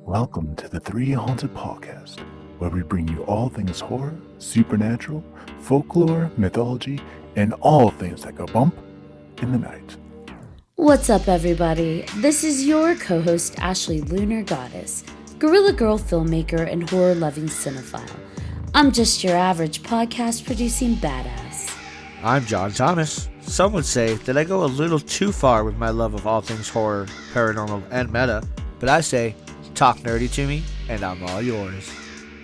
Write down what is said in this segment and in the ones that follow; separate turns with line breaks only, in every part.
Welcome to the 3Haunted podcast, where we bring you all things horror, supernatural, folklore, mythology, and all things that go bump in the night.
What's up, everybody? This is your co-host, Ashley Lunar Goddess, Gorilla Girl filmmaker and horror-loving cinephile. I'm just your average podcast-producing badass.
I'm John Thomas. Some would say that I go a little too far with my love of all things horror, paranormal, and meta, but I say, talk nerdy to me, and I'm all yours.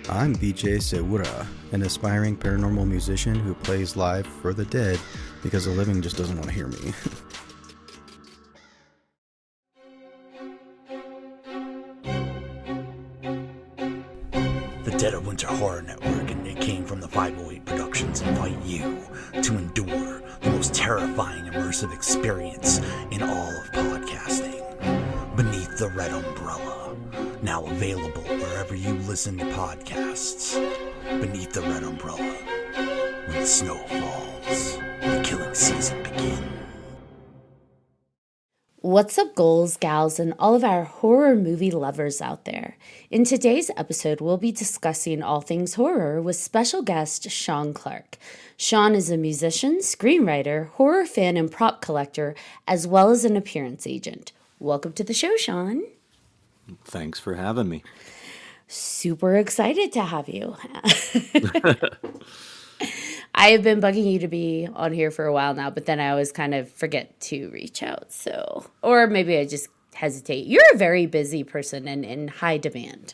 I'm BJ Sewura, an aspiring paranormal musician who plays live for the dead because the living just doesn't want to hear me.
The Dead of Winter Horror Network and It Came from the 508 Productions invite you to endure the most terrifying immersive experience in all of podcasting. Beneath the Red Umbrella, now available wherever you listen to podcasts. Beneath the Red Umbrella, when the snow falls, the killing season begins.
What's up, ghouls, gals, and all of our horror movie lovers out there? In today's episode, we'll be discussing all things horror with special guest Sean Clark. Sean is a musician, screenwriter, horror fan, and prop collector, as well as an appearance agent. Welcome to the show, Sean.
Thanks for having me.
Super excited to have you. I have been bugging you to be on here for a while now, but then I always kind of forget to reach out. Or maybe I just hesitate. You're a very busy person and in high demand.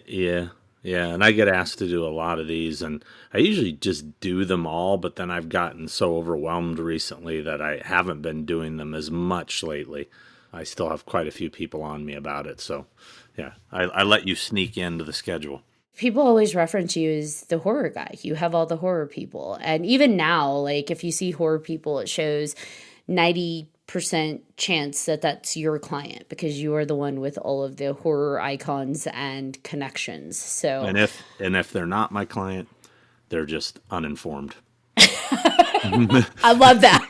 Yeah. And I get asked to do a lot of these, and I usually just do them all, but then I've gotten so overwhelmed recently that I haven't been doing them as much lately. I still have quite a few people on me about it, so yeah, I let you sneak into the schedule.
People always reference you as the horror guy. You have all the horror people. And even now, like, if you see horror people, it shows 90% chance that that's your client because you are the one with all of the horror icons and connections. So,
and if they're not my client, they're just uninformed.
I love that.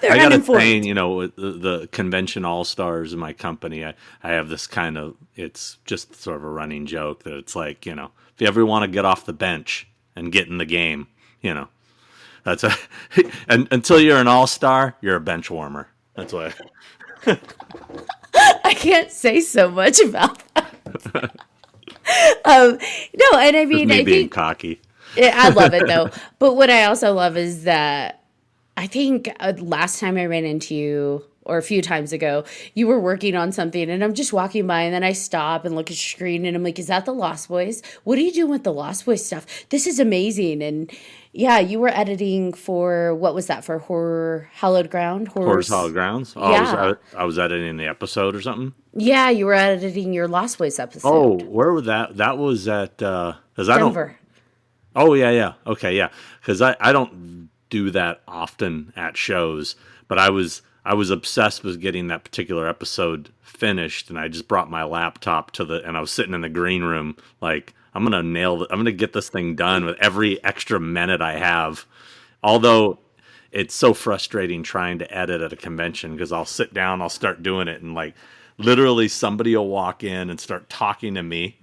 I got a saying, the convention all-stars in my company, I have this kind of, it's just sort of a running joke that it's like, if you ever want to get off the bench and get in the game, that's and until you're an all-star, you're a bench warmer. That's why.
I can't say so much about that. No, and I mean,
I being cocky.
I love it though. But what I also love is that I think last time I ran into you, or a few times ago, you were working on something, and I'm just walking by, and then I stop and look at your screen, and I'm like, is that the Lost Boys? What are you doing with the Lost Boys stuff? This is amazing. And yeah, you were editing for, what was that, for Hallowed Ground?
Horror's Hallowed Grounds? Oh,
yeah.
I was editing the episode or something?
Yeah, you were editing your Lost Boys episode.
Oh, where was that? That was at,
Denver.
Oh, yeah. Okay, yeah. Because I don't do that often at shows, but I was obsessed with getting that particular episode finished, and I just brought my laptop and I was sitting in the green room like, I'm gonna nail it. I'm gonna get this thing done with every extra minute I have. Although it's so frustrating trying to edit at a convention because I'll sit down, I'll start doing it, and like literally somebody will walk in and start talking to me.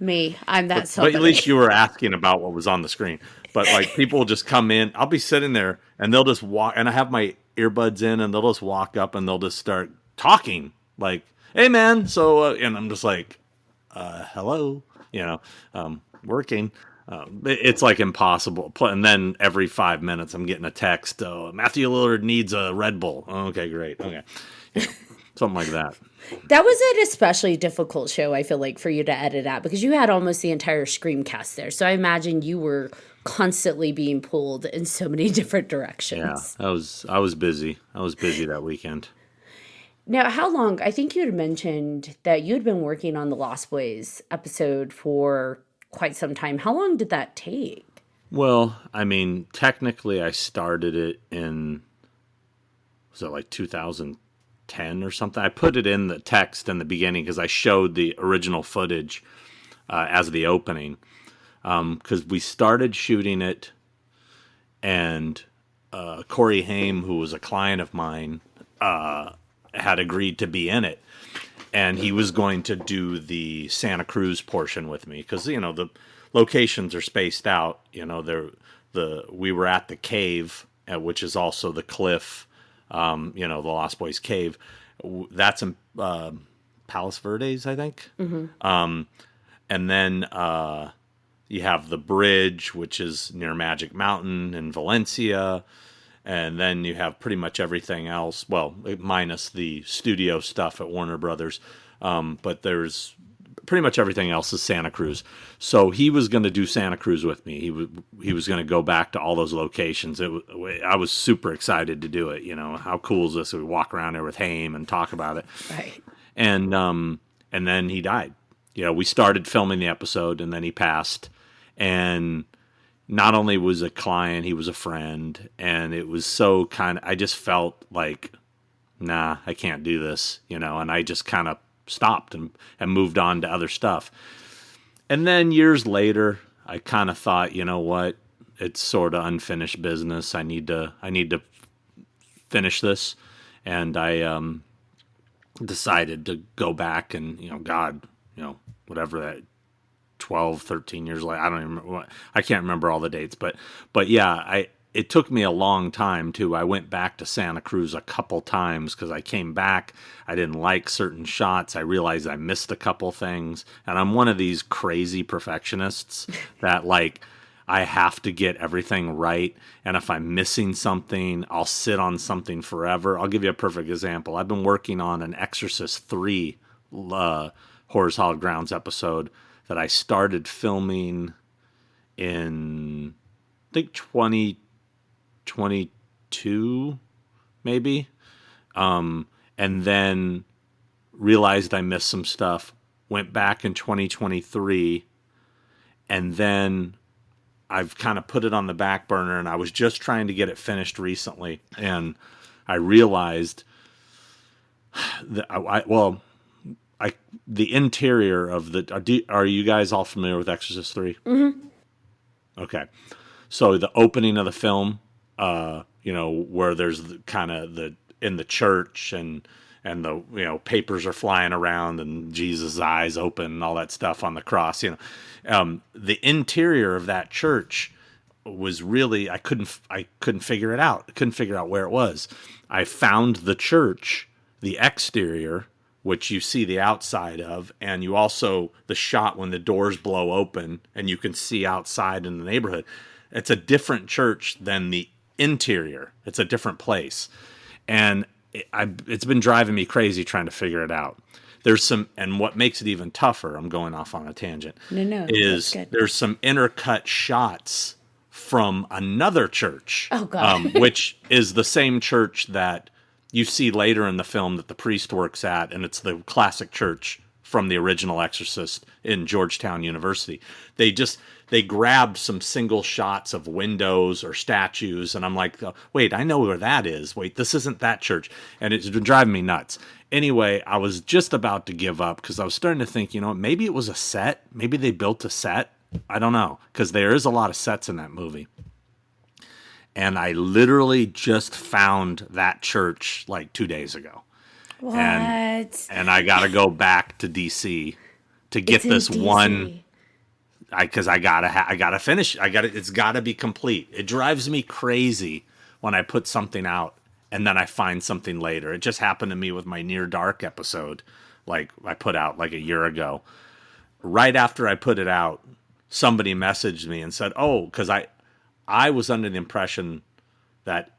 I'm that somebody.
But at least you were asking about what was on the screen. But like people will just come in, I'll be sitting there and they'll just walk, and I have my earbuds in, and they'll just walk up and they'll just start talking like, hey man, so, and I'm just like, hello, working. It's like impossible. And then every 5 minutes I'm getting a text, Matthew Lillard needs a Red Bull. Okay, great. Okay. Something like that.
That was an especially difficult show, I feel like, for you to edit out because you had almost the entire Screamcast there. So I imagine you were constantly being pulled in so many different directions.
Yeah, I was busy. I was busy that weekend.
Now, how long? I think you had mentioned that you had been working on the Lost Boys episode for quite some time. How long did that take?
Well, I mean, technically I started it in, was it like 2010 or something? I put it in the text in the beginning because I showed the original footage as the opening. Because we started shooting it, and Corey Haim, who was a client of mine, had agreed to be in it. and he was going to do the Santa Cruz portion with me because the locations are spaced out. We were at the cave, which is also the cliff. The Lost Boys cave. That's in Palos Verdes, I think. And then you have the bridge, which is near Magic Mountain in Valencia. And then you have pretty much everything else. Well, minus the studio stuff at Warner Brothers. But there's pretty much everything else is Santa Cruz. So he was going to do Santa Cruz with me. He was going to go back to all those locations. I was super excited to do it. How cool is this? We walk around there with Haim and talk about it.
Right.
And then he died. We started filming the episode, and then he passed. And not only was a client, he was a friend, and it was so I just felt like, nah, I can't do this, and I just kind of stopped and moved on to other stuff. And then years later, I kind of thought, you know what, it's sort of unfinished business. I need to finish this, and I decided to go back and, whatever that 12, 13 years later. I don't even remember. I can't remember all the dates, but yeah, it took me a long time too. I went back to Santa Cruz a couple times because I came back. I didn't like certain shots. I realized I missed a couple things, and I'm one of these crazy perfectionists that I have to get everything right. And if I'm missing something, I'll sit on something forever. I'll give you a perfect example. I've been working on an Exorcist 3 Horrors Hallowed Grounds episode that I started filming in, I think, 2022, maybe. And then realized I missed some stuff. Went back in 2023. And then I've kind of put it on the back burner, and I was just trying to get it finished recently. And I realized that the interior of are you guys all familiar with Exorcist 3?
Mm-hmm.
Okay. So the opening of the film, where there's kind of in the church and the, papers are flying around and Jesus' eyes open and all that stuff on the cross, the interior of that church was really, I couldn't figure it out. I couldn't figure out where it was. I found the church, the exterior, which you see the outside of, and you also, the shot when the doors blow open and you can see outside in the neighborhood. It's a different church than the interior. It's a different place. And it's been driving me crazy trying to figure it out. And what makes it even tougher, I'm going off on a tangent, is there's some intercut shots from another church,
oh, God.
Which is the same church that you see later in the film that the priest works at, and it's the classic church from the original Exorcist in Georgetown University. They grabbed some single shots of windows or statues, and I'm like, wait, I know where that is. Wait, this isn't that church. And it's been driving me nuts. Anyway, I was just about to give up because I was starting to think, maybe it was a set. Maybe they built a set. I don't know, because there is a lot of sets in that movie. And I literally just found that church 2 days ago.
What?
And I got to go back to DC to get this
DC.
one, because I gotta finish. It's gotta be complete. It drives me crazy when I put something out and then I find something later. It just happened to me with my Near Dark episode, I put out a year ago. Right after I put it out, somebody messaged me and said, "Oh," because I was under the impression that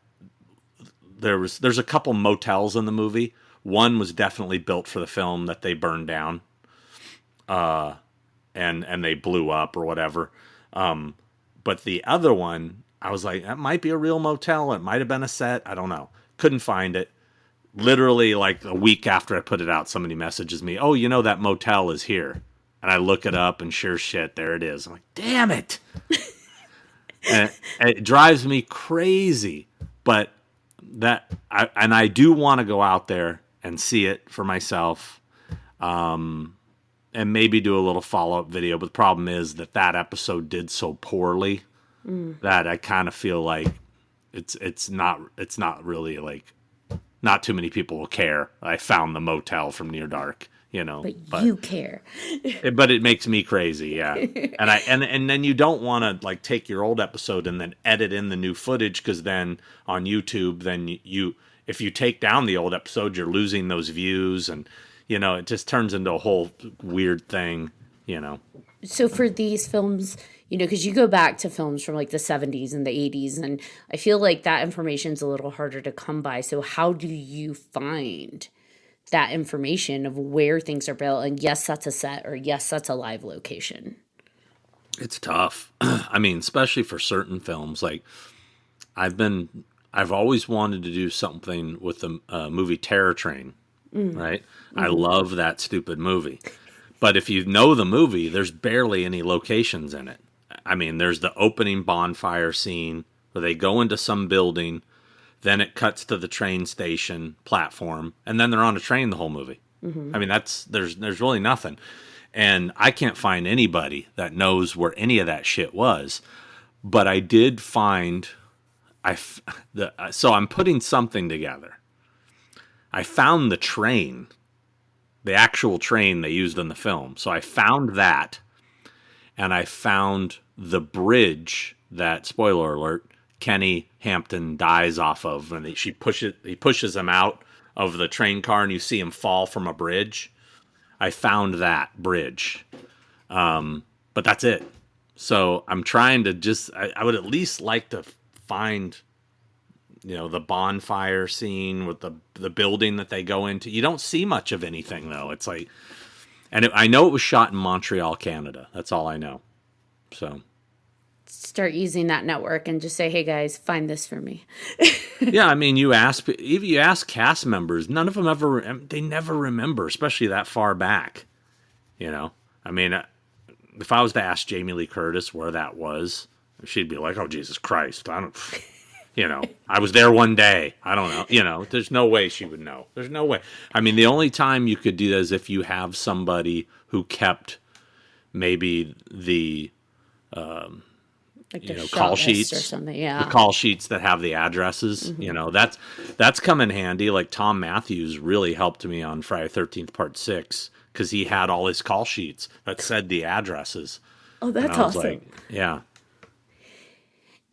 there's a couple motels in the movie. One was definitely built for the film that they burned down, and they blew up or whatever. But the other one, I was like, that might be a real motel. It might have been a set. I don't know. Couldn't find it. Literally, a week after I put it out, somebody messages me, "Oh, that motel is here." And I look it up, and sure shit, there it is. I'm like, damn it. And it drives me crazy. But I do want to go out there and see it for myself, and maybe do a little follow-up video. But the problem is that episode did so poorly that I kind of feel like it's not really not too many people will care. I found the motel from Near Dark,
But you care.
But it makes me crazy, yeah. And then you don't want to like take your old episode and then edit in the new footage, because then on YouTube, then you if you take down the old episode, you're losing those views, and it just turns into a whole weird thing.
So for these films, because you go back to films from like the 70s and the 80s, and I feel like that information's a little harder to come by. So how do you find that information of where things are built? And yes, that's a set, or yes, that's a live location.
It's tough. I mean, especially for certain films. Like I've always wanted to do something with the movie Terror Train, right? I love that stupid movie. But if you know the movie, there's barely any locations in it. I mean, there's the opening bonfire scene where they go into some building, then it cuts to the train station platform, and then they're on a train the whole movie. I mean, there's really nothing. And I can't find anybody that knows where any of that shit was. But I did find so I'm putting something together. I found the train, the actual train they used in the film. So I found that, and I found the bridge that, spoiler alert, Kenny Hampton dies off of, and he pushes him out of the train car, and you see him fall from a bridge. I found that bridge, but that's it. So I'm trying to I would at least like to find, the bonfire scene with the building that they go into. You don't see much of anything though. It's like, I know it was shot in Montreal, Canada. That's all I know. So
start using that network and just say, hey guys, find this for me.
Yeah, I mean, you ask cast members, none of them they never remember, especially that far back. I mean, if I was to ask Jamie Lee Curtis where that was, she'd be like, oh, Jesus Christ, I don't, I was there one day. I don't know. There's no way she would know. There's no way. I mean, the only time you could do that is if you have somebody who kept maybe the,
like the
call sheets
or something. Yeah.
The call sheets that have the addresses, that's come in handy. Like Tom Matthews really helped me on Friday 13th Part 6, because he had all his call sheets that said the addresses.
Oh, that's awesome.
Like, yeah.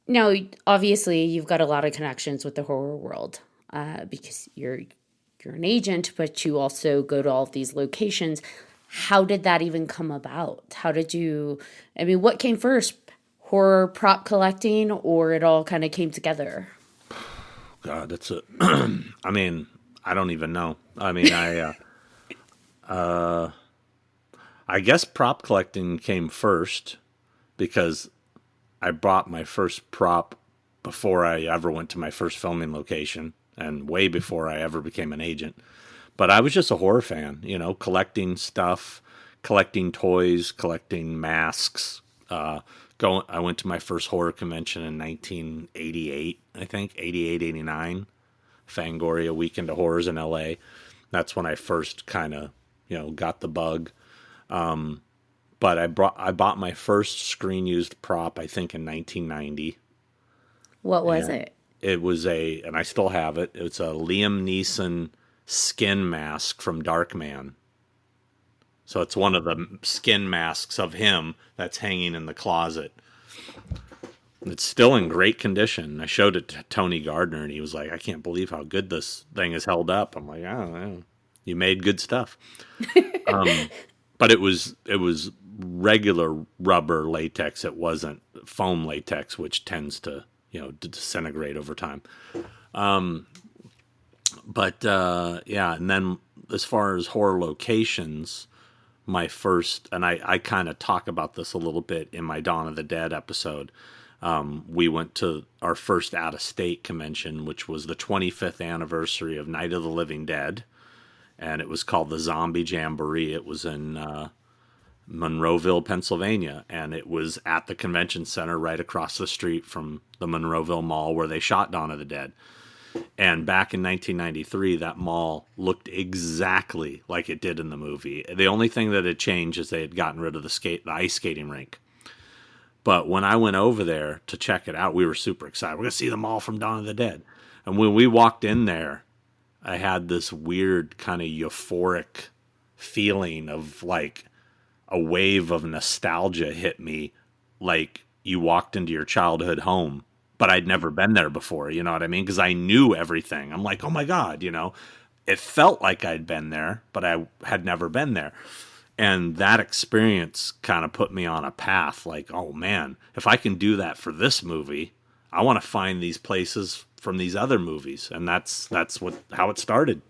Now, obviously, you've got a lot of connections with the horror world because you're an agent, but you also go to all of these locations. How did that even come about? What came first? Horror prop collecting, or it all kind of came together?
God, that's I mean, I don't even know. I mean, I guess prop collecting came first because I bought my first prop before I ever went to my first filming location, and way before I ever became an agent. But I was just a horror fan, collecting stuff, collecting toys, collecting masks. I went to my first horror convention in 1988, I think, 88, 89, Fangoria Weekend of Horrors in LA. That's when I first kind of, got the bug. But I bought my first screen used prop, I think, in 1990.
What was it?
It was and I still have it. It's a Liam Neeson skin mask from Darkman. So it's one of the skin masks of him that's hanging in the closet. It's still in great condition. I showed it to Tony Gardner, and he was like, I can't believe how good this thing is held up. I'm like, I don't know. You made good stuff. But it was regular rubber latex. It wasn't foam latex, which tends to, to disintegrate over time. And then as far as horror locations, my first, and I kind of talk about this a little bit in my Dawn of the Dead episode. We went to our first out-of-state convention, which was the 25th anniversary of Night of the Living Dead, and it was called the Zombie Jamboree. It was in Monroeville, Pennsylvania, and it was at the convention center right across the street from the Monroeville Mall where they shot Dawn of the Dead. And back in 1993, that mall looked exactly like it did in the movie. The only thing that had changed is they had gotten rid of the ice skating rink. But when I went over there to check it out, we were super excited. We're going to see the mall from Dawn of the Dead. And when we walked in there, I had this weird kind of euphoric feeling of like a wave of nostalgia hit me, like you walked into your childhood home, but I'd never been there before. You know what I mean? Because I knew everything. I'm like, oh my God, you know, it felt like I'd been there, but I had never been there. And that experience kind of put me on a path like, oh man, if I can do that for this movie, I want to find these places from these other movies. And that's how it started.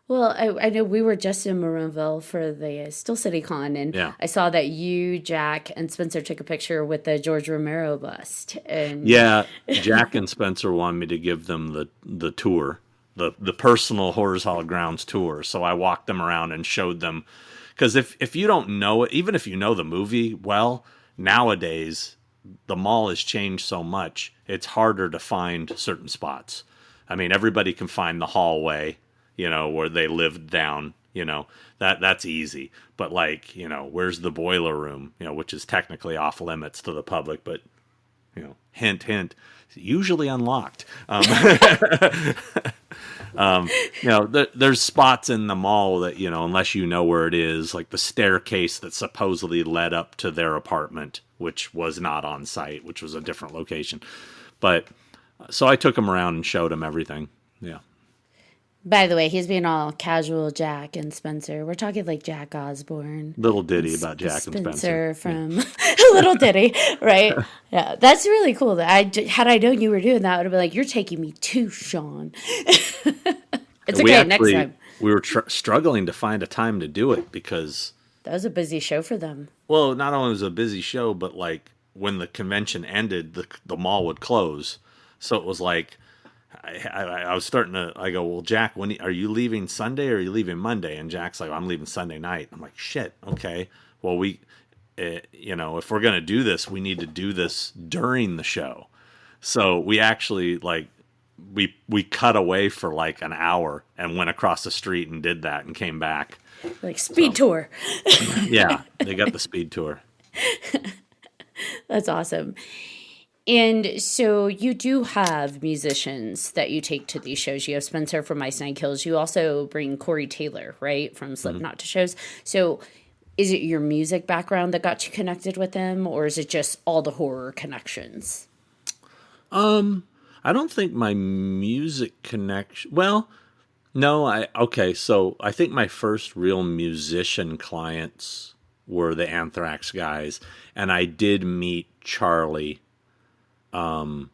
Well, I know we were just in Maroonville for the Still City Con, and
Yeah.
I saw that you, Jack, and Spencer took a picture with the George Romero bust. And
Yeah, Jack and Spencer wanted me to give them the tour, the personal Horrors Hall Grounds tour. So I walked them around and showed them. Because if you don't know it, even if you know the movie well, nowadays the mall has changed so much, it's harder to find certain spots. I mean, everybody can find the hallway, you know, where they lived down, you know, that's easy. But like, you know, where's the boiler room, you know, which is technically off limits to the public, but, you know, hint, hint, usually unlocked. You know, there's spots in the mall that, you know, unless you know where it is, like the staircase that supposedly led up to their apartment, which was not on site, which was a different location. But so I took them around and showed them everything. Yeah.
by the way, he's being all casual, Jack and Spencer. We're talking like Jack Osborne.
Little ditty about Jack and Spencer.
From Little Ditty, right? Yeah, that's really cool. Had I known you were doing that, I would have been like, "You're taking me too, Sean." It's okay. Next time.
We were struggling to find a time to do it because
That was a busy show for them.
well, not only was it a busy show, but like when the convention ended, the mall would close. So it was like I was starting to. I go, well, Jack, when are you leaving Sunday or are you leaving Monday? And Jack's like, I'm leaving Sunday night. I'm like, shit, okay. Well, you know, if we're gonna do this, we need to do this during the show. So we actually like we cut away for like an hour and went across the street and did that and came back.
Like speed tour.
Yeah, they got the speed tour.
That's awesome. And so you do have musicians that you take to these shows. You have Spencer from Ice Nine Kills. You also bring Corey Taylor, right, from Slipknot to shows. So is it your music background that got you connected with them, or is it just all the horror connections?
I don't think my music connection. Well, no. So I think my first real musician clients were the Anthrax guys, and I did meet Charlie. I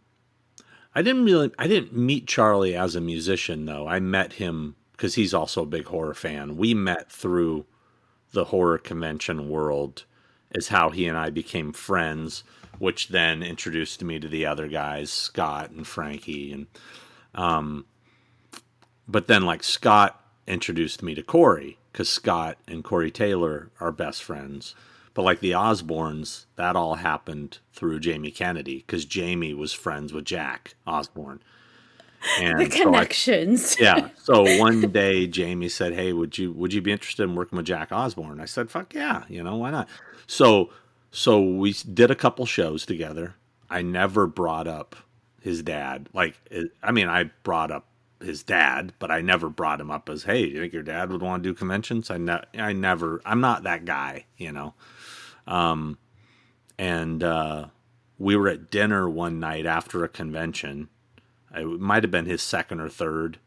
didn't meet Charlie as a musician though. I met him because he's also a big horror fan. We met through the horror convention world is how he and I became friends, which then introduced me to the other guys, Scott and Frankie. And, but then like Scott introduced me to Corey because Scott and Corey Taylor are best friends. But like the Osbournes, that all happened through Jamie Kennedy because Jamie was friends with Jack Osbourne. And
The connections.
So one day Jamie said, "Hey, would you be interested in working with Jack Osbourne?" I said, "Fuck yeah, you know, why not?" So we did a couple shows together. I never brought up his dad. I brought up his dad, but I never brought him up as, "Hey, you think your dad would want to do conventions?" I'm not that guy, you know. We were at dinner one night after a convention. It might have been his second or third.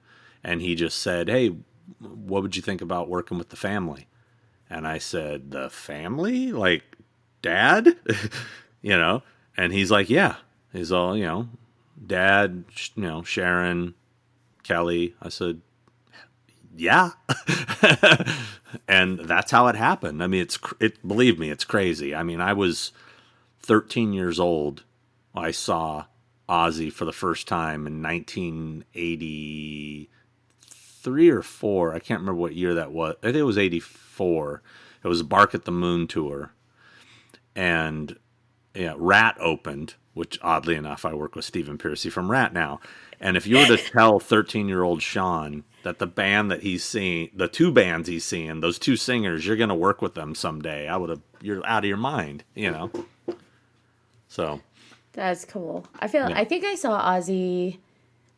And he just said, "Hey, what would you think about working with the family?" And I said, "The family? Like dad?" You know? And he's like, "Yeah." He's all, you know, dad, you know, Sharon, Kelly. I said, "Yeah." And that's how it happened. I mean, believe me, it's crazy. I mean, I was 13 years old. I saw Ozzy for the first time in 1983 or 4. I can't remember what year that was. I think it was 84. It was a Bark at the Moon tour. And yeah, Rat opened, which oddly enough, I work with Stephen Piercy from Rat now. And if you were to tell 13-year-old Sean that the band that he's seeing, the two bands he's seeing, those two singers, you're going to work with them someday, you're out of your mind, you know? So.
That's cool. I think I saw Ozzy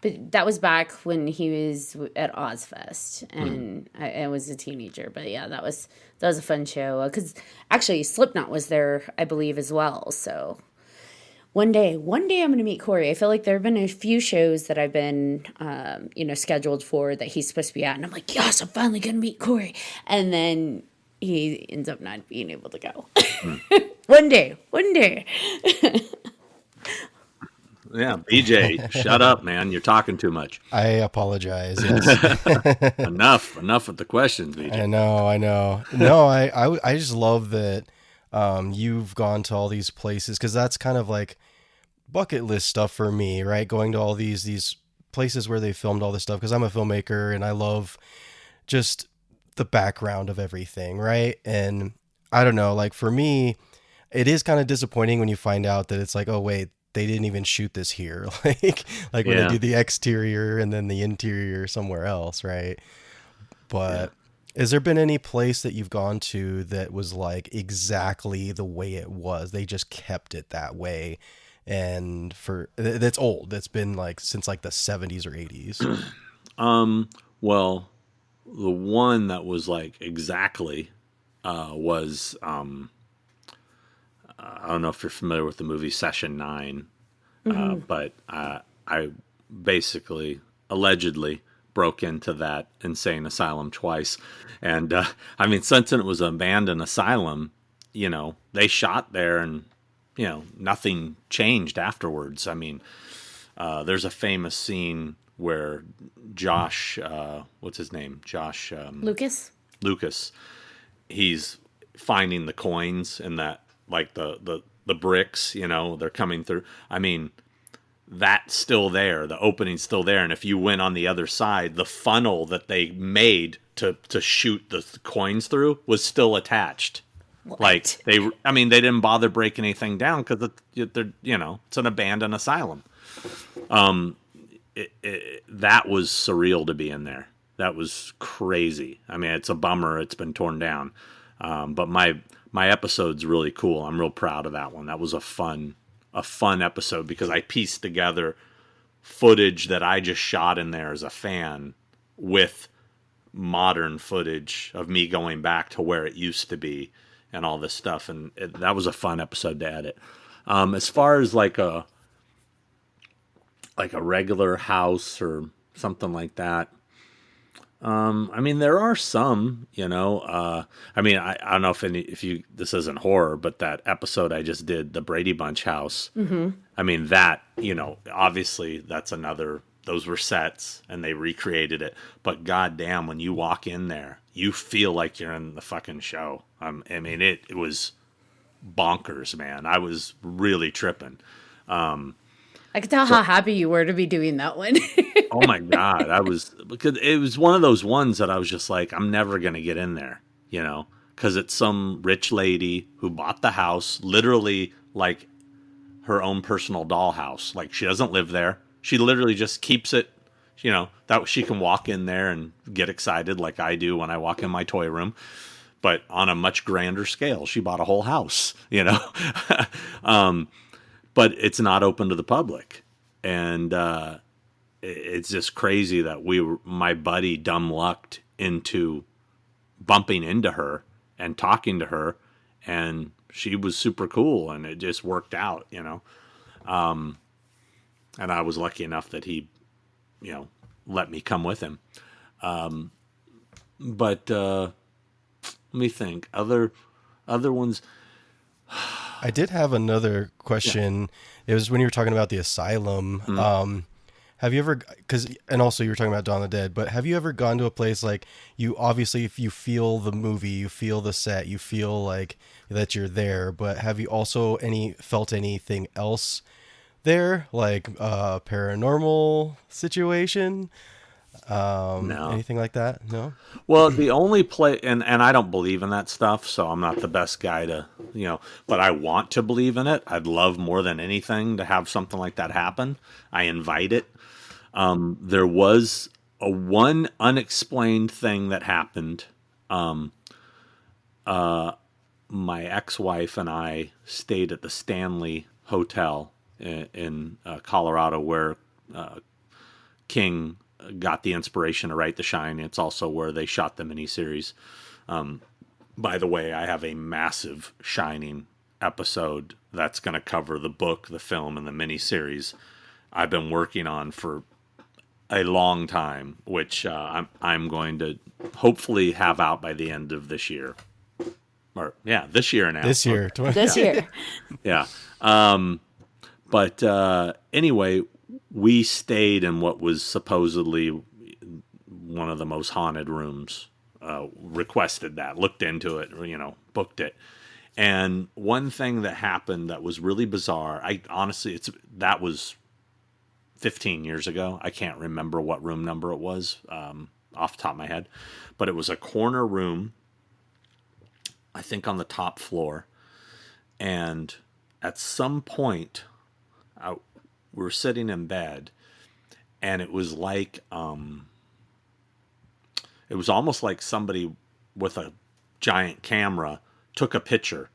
But that was back when he was at Ozfest, and I was a teenager. But yeah, that was a fun show because actually Slipknot was there, I believe, as well. So one day I'm going to meet Corey. I feel like there have been a few shows that I've been, scheduled for that he's supposed to be at, and I'm like, yes, I'm finally going to meet Corey, and then he ends up not being able to go. One day.
Yeah, BJ, shut up, man. You're talking too much.
I apologize. Yes.
Enough with the questions, BJ.
I know. No, I just love that you've gone to all these places, because that's kind of like bucket list stuff for me, right? Going to all these places where they filmed all this stuff, because I'm a filmmaker and I love just the background of everything, right? And I don't know, like for me, it is kind of disappointing when you find out that it's like, oh wait, they didn't even shoot this here. like when they do the exterior and then the interior somewhere else, right? But has there been any place that you've gone to that was like exactly the way it was? They just kept it that way, and that's old. That's been like since like the 70s or 80s.
Well, the one that was like exactly was I don't know if you're familiar with the movie Session 9, but I basically allegedly broke into that insane asylum twice. And I mean, since it was an abandoned asylum, they shot there and, nothing changed afterwards. I mean, there's a famous scene where Josh, what's his name? Josh
Lucas,
he's finding the coins in that, like the bricks, they're coming through. I mean, that's still there. The opening's still there. And if you went on the other side, the funnel that they made to shoot the coins through was still attached.
What?
Like they didn't bother breaking anything down because they're, it's an abandoned asylum. That was surreal to be in there. That was crazy. I mean, it's a bummer it's been torn down. But my episode's really cool. I'm real proud of that one. That was a fun episode because I pieced together footage that I just shot in there as a fan with modern footage of me going back to where it used to be and all this stuff. And that was a fun episode to edit. As far as like a regular house or something like that, I mean, there are some, I mean, I don't know this isn't horror, but that episode I just did, the Brady Bunch house. Mm-hmm. I mean, that, obviously those were sets and they recreated it. But goddamn, when you walk in there, you feel like you're in the fucking show. I mean, it was bonkers, man. I was really tripping.
I could tell how happy you were to be doing that one.
Oh my God. Because it was one of those ones that I was just like, I'm never going to get in there, because it's some rich lady who bought the house, literally like her own personal dollhouse. Like she doesn't live there. She literally just keeps it, that she can walk in there and get excited like I do when I walk in my toy room, but on a much grander scale. She bought a whole house, but it's not open to the public. And, it's just crazy that my buddy dumb lucked into bumping into her and talking to her, and she was super cool and it just worked out, and I was lucky enough that he, let me come with him. But let me think, other ones.
I did have another question. Yeah. It was when you were talking about the asylum. Mm-hmm. Have you ever, and also you were talking about Dawn of the Dead, but have you ever gone to a place like if you feel the movie, you feel the set, you feel like that you're there, but have you also felt anything else there? Like a paranormal situation? No. Anything like that? No?
Well, the only play, and I don't believe in that stuff, so I'm not the best guy to, but I want to believe in it. I'd love more than anything to have something like that happen. I invite it. There was one unexplained thing that happened. My ex-wife and I stayed at the Stanley Hotel in Colorado, where King got the inspiration to write The Shining. It's also where they shot the miniseries. By the way, I have a massive Shining episode that's going to cover the book, the film, and the miniseries I've been working on for a long time, which I'm going to hopefully have out by the end of this year. Or this year now.
This year.
This year.
Yeah. But anyway, we stayed in what was supposedly one of the most haunted rooms. Requested that, looked into it, booked it. And one thing that happened that was really bizarre, that was 15 years ago. I can't remember what room number it was off the top of my head, but it was a corner room, I think on the top floor. And at some point, we were sitting in bed, and it was like, it was almost like somebody with a giant camera took a picture,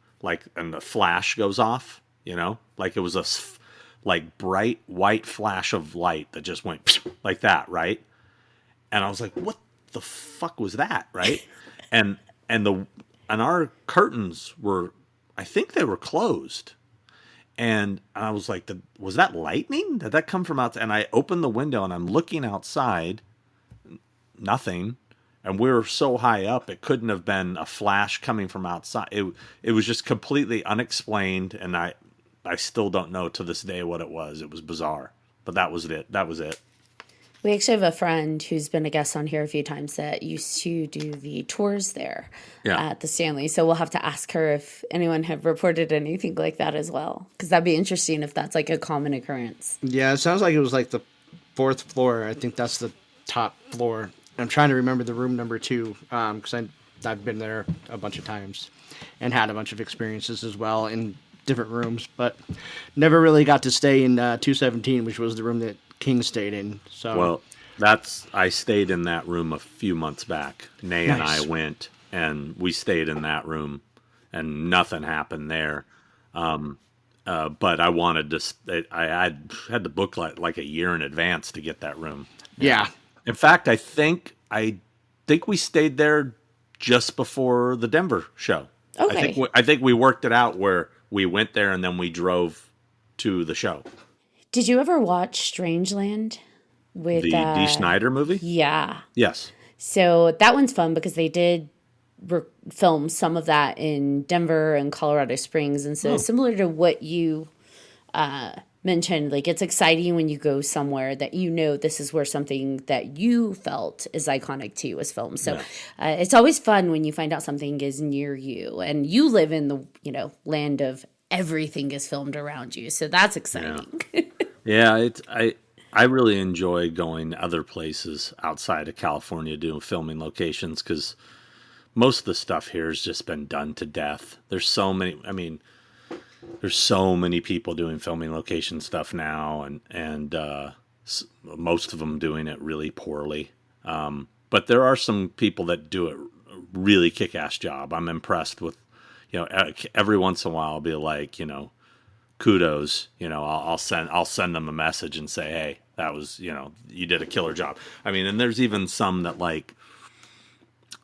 and the flash goes off, like it was a bright white flash of light that just went like that, right? And I was like, what the fuck was that, right? and our curtains were, I think they were closed. And I was like, was that lightning? Did that come from outside? And I opened the window and I'm looking outside, nothing. And we were so high up, it couldn't have been a flash coming from outside. It was just completely unexplained, and I still don't know to this day what it was. It was bizarre, but that was it. That was it.
We actually have a friend who's been a guest on here a few times that used to do the tours there at the Stanley. So we'll have to ask her if anyone have reported anything like that as well, because that'd be interesting if that's like a common occurrence.
Yeah, it sounds like it was like the 4th floor. I think that's the top floor. I'm trying to remember the room number 2 because I've been there a bunch of times and had a bunch of experiences as well in different rooms, but never really got to stay in 217, which was the room that King stayed in. So
I stayed in that room a few months back. Nay and I went, and we stayed in that room, and nothing happened there. But I wanted to. I had to book like a year in advance to get that room.
Yeah.
In fact, I think we stayed there just before the Denver show.
Okay.
I think we worked it out where we went there and then we drove to the show.
Did you ever watch Strangeland with
the Dee Snider movie?
Yeah.
Yes.
So that one's fun because they did film some of that in Denver and Colorado Springs, and so similar to what you mentioned, like it's exciting when you go somewhere that this is where something that you felt is iconic to you was filmed. So it's always fun when you find out something is near you and you live in the land of everything is filmed around you. So that's exciting.
Yeah, I really enjoy going to other places outside of California doing filming locations because most of the stuff here has just been done to death. There's so many people doing filming location stuff now, and most of them doing it really poorly. But there are some people that do a really kick-ass job. I'm impressed with, every once in a while I'll be like, kudos. I'll send them a message and say, hey, that was, you did a killer job. I mean, and there's even some that like,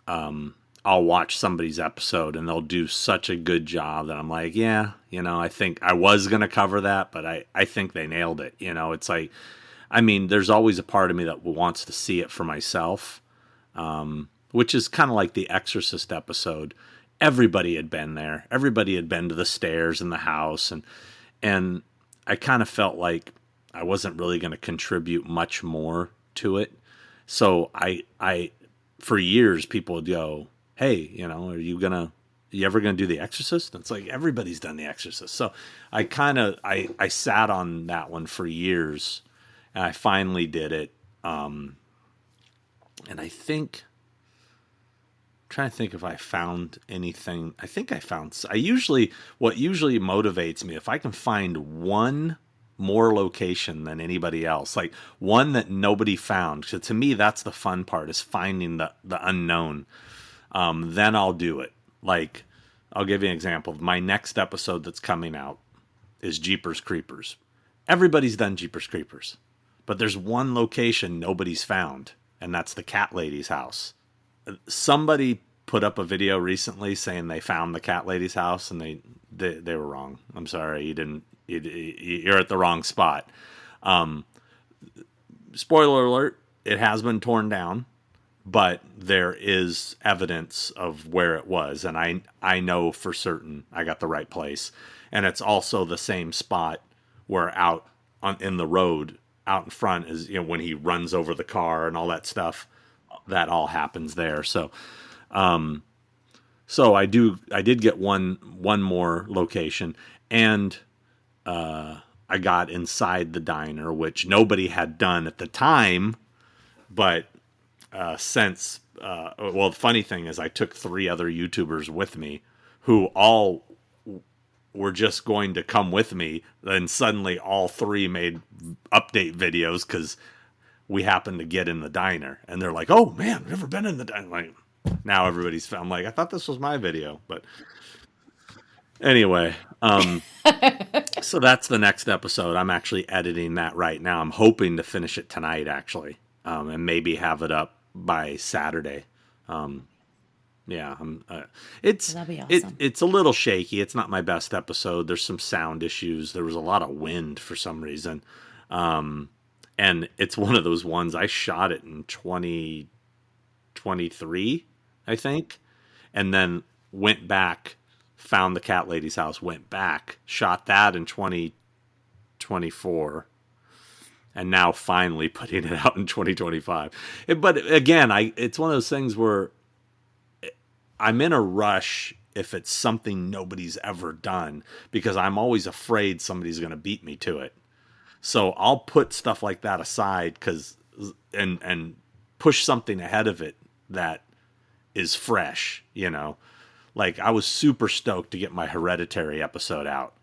I'll watch somebody's episode and they'll do such a good job that I'm like, yeah, I think I was going to cover that, but I think they nailed it. It's like, I mean, there's always a part of me that wants to see it for myself, which is kind of like the Exorcist episode. Everybody had been there. Everybody had been to the stairs in the house. And I kind of felt like I wasn't really going to contribute much more to it. So I for years, people would go, hey, are you ever going to do The Exorcist? And it's like, everybody's done The Exorcist. So I sat on that one for years and I finally did it. And I think, I'm trying to think if I found anything. I think I found, what usually motivates me, if I can find one more location than anybody else, like one that nobody found. So to me, that's the fun part, is finding the unknown. Then I'll do it. Like, I'll give you an example. My next episode that's coming out is Jeepers Creepers. Everybody's done Jeepers Creepers, But there's one location nobody's found, and that's the cat lady's house. Somebody put up a video recently saying they found the cat lady's house, and they were wrong. I'm sorry, you're at the wrong spot. Spoiler alert, it has been torn down, but there is evidence of where it was, and I know for certain I got the right place. And it's also the same spot where out in the road out in front is, when he runs over the car and all that stuff, that all happens there. So I did get one more location, and I got inside the diner, which nobody had done at the time, but since the funny thing is I took 3 other YouTubers with me who all were just going to come with me. Then suddenly all 3 made update videos because we happened to get in the diner, and they're like, "Oh man, I've never been in the diner." Like, now everybody's I'm like, I thought this was my video, but anyway, so that's the next episode. I'm actually editing that right now. I'm hoping to finish it tonight, actually, and maybe have it up by Saturday. Yeah, it's
That'd be awesome.
it's a little shaky. It's not my best episode. There's some sound issues. There was a lot of wind for some reason, and it's one of those ones. I shot it in 2023, I think, and then went back, found the cat lady's house, went back, shot that in 2024. And now finally putting it out in 2025. But again, it's one of those things where I'm in a rush if it's something nobody's ever done, because I'm always afraid somebody's going to beat me to it. So I'll put stuff like that aside and push something ahead of it that is fresh, Like, I was super stoked to get my Hereditary episode out,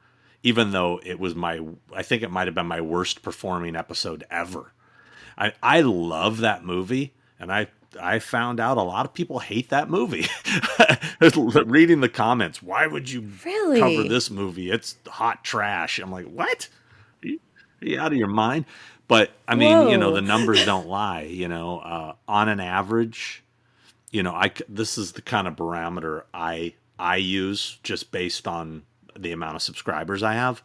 even though it was I think it might have been my worst performing episode ever. I love that movie, and I found out a lot of people hate that movie. Reading the comments, why would you
Really?
cover this movie? It's hot trash. I'm like, what? Are you out of your mind? But I mean,
Whoa.
the numbers don't lie. On an average, this is the kind of barometer I use, just based on the amount of subscribers I have.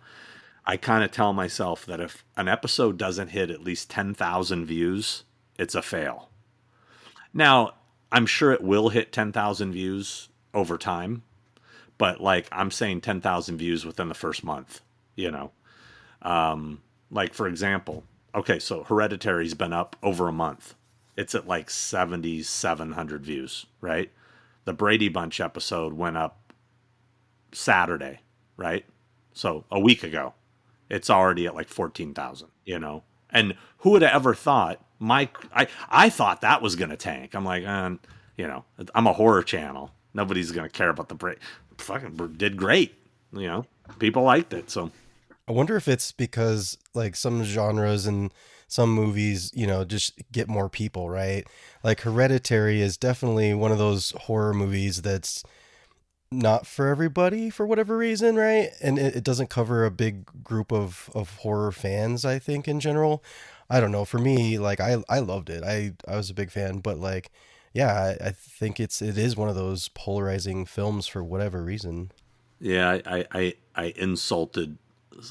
I kind of tell myself that if an episode doesn't hit at least 10,000 views, it's a fail. Now, I'm sure it will hit 10,000 views over time, but I'm saying 10,000 views within the first month, Like, for example, okay, so Hereditary's been up over a month. It's at 7,700 views, right? The Brady Bunch episode went up Saturday, right? So a week ago. It's already at 14,000, And who would have ever thought I thought that was going to tank. I'm like, I'm a horror channel. Nobody's going to care about the break. Fucking did great. People liked it. So
I wonder if it's because some genres and some movies, just get more people, right? Like Hereditary is definitely one of those horror movies that's not for everybody for whatever reason, right? And it doesn't cover a big group of horror fans, I think, in general. I don't know. For me, I loved it. I was a big fan, but yeah, I think it is one of those polarizing films for whatever reason.
yeah, I insulted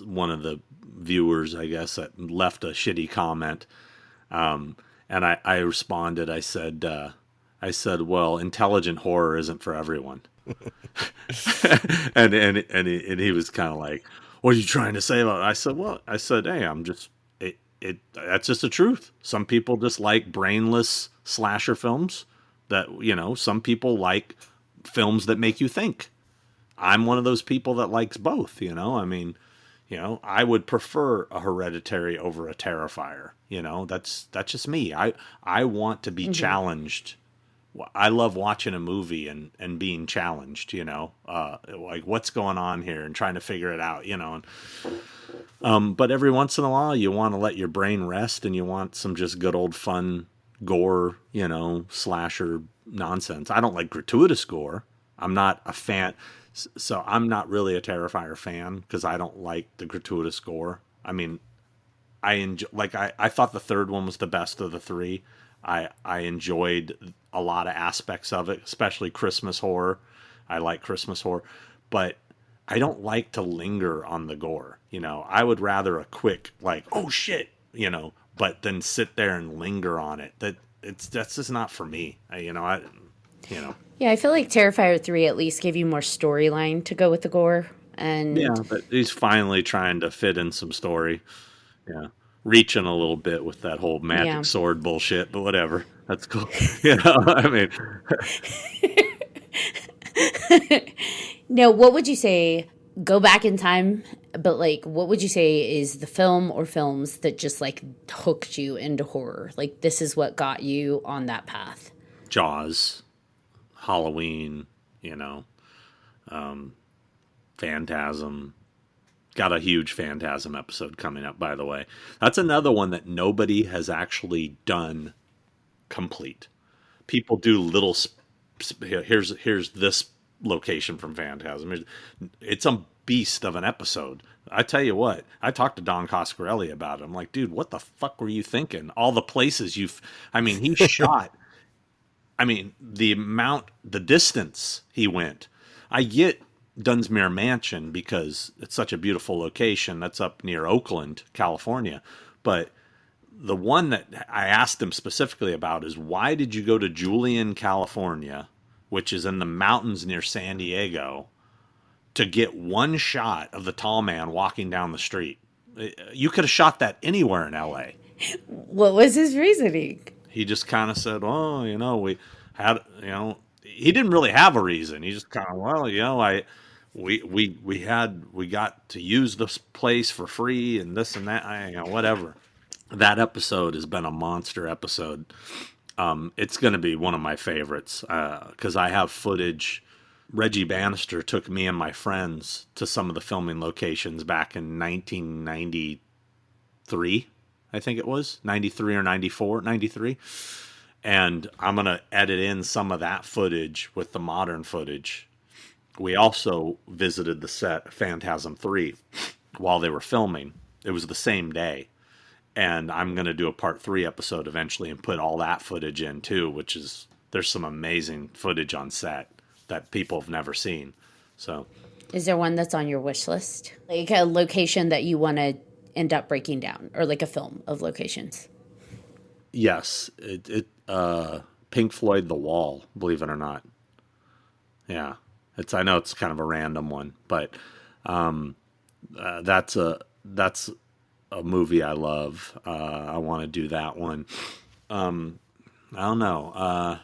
one of the viewers, I guess, that left a shitty comment. And I responded. I said, well, intelligent horror isn't for everyone. and he was kind of like, what are you trying to say about it? I said, hey, that's just the truth. Some people just like brainless slasher films that, some people like films that make you think. I'm one of those people that likes both, I mean, I would prefer a Hereditary over a Terrifier. That's just me. I want to be challenged. I love watching a movie and being challenged, what's going on here and trying to figure it out, but every once in a while you want to let your brain rest and you want some just good old fun gore, slasher nonsense. I don't like gratuitous gore. I'm not a fan. So I'm not really a Terrifier fan because I don't like the gratuitous gore. I mean, I thought the third one was the best of the three. I enjoyed a lot of aspects of it, especially Christmas horror. I like Christmas horror, but I don't like to linger on the gore. I would rather a quick like, oh shit, but then sit there and linger on it. That's just not for me.
Yeah, I feel like Terrifier 3 at least gave you more storyline to go with the gore. And
Yeah, but he's finally trying to fit in some story. Yeah. Reaching a little bit with that whole magic
Yeah.
sword bullshit, but whatever. That's cool. I mean,
now, what would you say, go back in time, but like, what would you say is the film or films that just like hooked you into horror? Like, this is what got you on that path.
Jaws, Halloween, Phantasm. Got a huge Phantasm episode coming up, by the way. That's another one that nobody has actually done complete. People do little. Here's this location from Phantasm. It's a beast of an episode. I tell you what. I talked to Don Coscarelli about it. I'm like, dude, what the fuck were you thinking? All the places he shot. The distance he went. I get Dunsmuir Mansion because it's such a beautiful location. That's up near Oakland, California. But the one that I asked him specifically about is, why did you go to Julian, California, which is in the mountains near San Diego, to get one shot of the tall man walking down the street? You could have shot that anywhere in LA.
What was his reasoning?
He just kind of said, oh, we had, he didn't really have a reason. He just kind of, we got to use this place for free and this and that, whatever. That episode has been a monster episode. It's going to be one of my favorites because I have footage. Reggie Bannister took me and my friends to some of the filming locations back in 1993. I think it was 93 or 94, 93. And I'm going to edit in some of that footage with the modern footage. We also visited the set Phantasm 3 while they were filming. It was the same day. And I'm going to do a part 3 episode eventually and put all that footage in too, there's some amazing footage on set that people have never seen. So,
is there one that's on your wish list? Like a location that you want to end up breaking down, or like a film of locations?
Yes, Pink Floyd, The Wall, believe it or not. Yeah, I know it's kind of a random one, but that's a movie I love. I want to do that one. I don't know.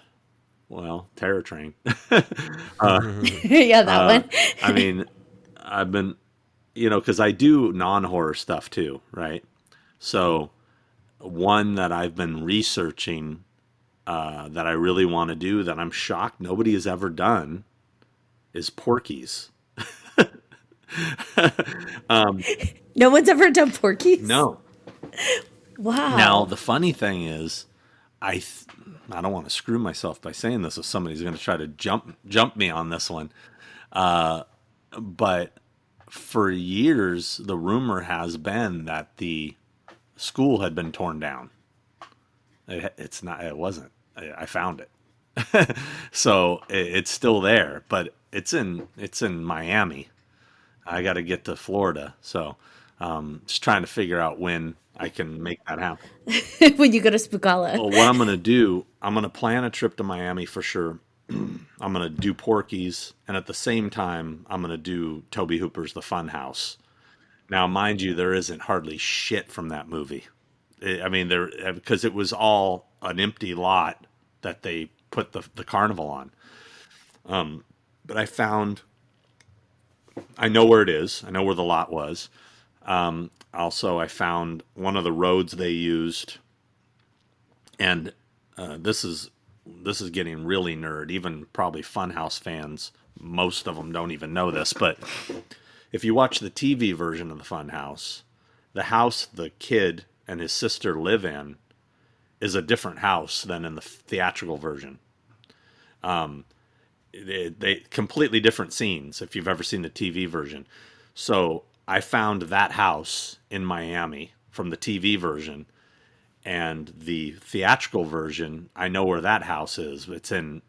Terror Train.
Yeah, that one.
I've been, because I do non-horror stuff too, right? So one that I've been researching that I really want to do that I'm shocked nobody has ever done is Porky's.
No one's ever done Porky's?
No.
Wow.
Now, the funny thing is, I don't want to screw myself by saying this if somebody's going to try to jump me on this one. But for years, the rumor has been that the school had been torn down. It's not. It wasn't. I found it. So it's still there, but it's in Miami. I got to get to Florida, so just trying to figure out when I can make that happen.
When you go to Spookala.
Well, what I'm going to do, I'm going to plan a trip to Miami for sure. I'm going to do Porky's, and at the same time, I'm going to do Tobe Hooper's The Funhouse. Now, mind you, there isn't hardly shit from that movie. Because it was all an empty lot that they put the carnival on. But I know where it is. I know where the lot was. Also, I found one of the roads they used, and this is getting really nerd. Even probably Funhouse fans, most of them don't even know this. But if you watch the TV version of the Funhouse, the house the kid and his sister live in is a different house than in the theatrical version. They completely different scenes if you've ever seen the TV version. So I found that house in Miami from the TV version, and the theatrical version, I know where that house is. It's a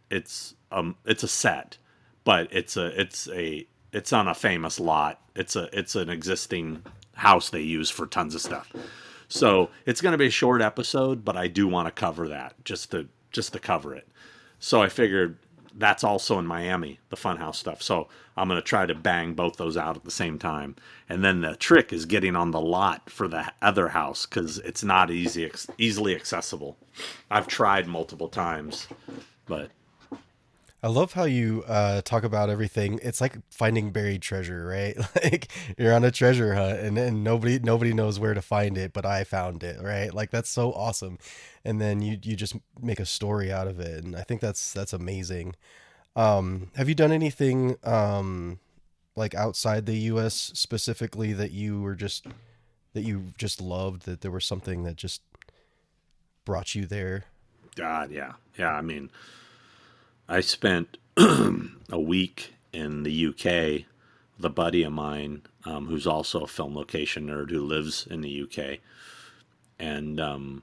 set, but it's on a famous lot. It's an existing house they use for tons of stuff. So it's going to be a short episode, but I do want to cover that just to cover it. So I figured that's also in Miami, the Funhouse stuff. So I'm going to try to bang both those out at the same time. And then the trick is getting on the lot for the other house, because it's not easily accessible. I've tried multiple times, but...
I love how you talk about everything. It's like finding buried treasure, right? Like you're on a treasure hunt and nobody knows where to find it, but I found it, right? Like that's so awesome. And then you just make a story out of it, and I think that's amazing. Have you done anything like outside the US specifically that you just loved, that there was something that just brought you there?
God, yeah. Yeah, I mean, I spent a week in the UK with a buddy of mine who's also a film location nerd who lives in the UK. And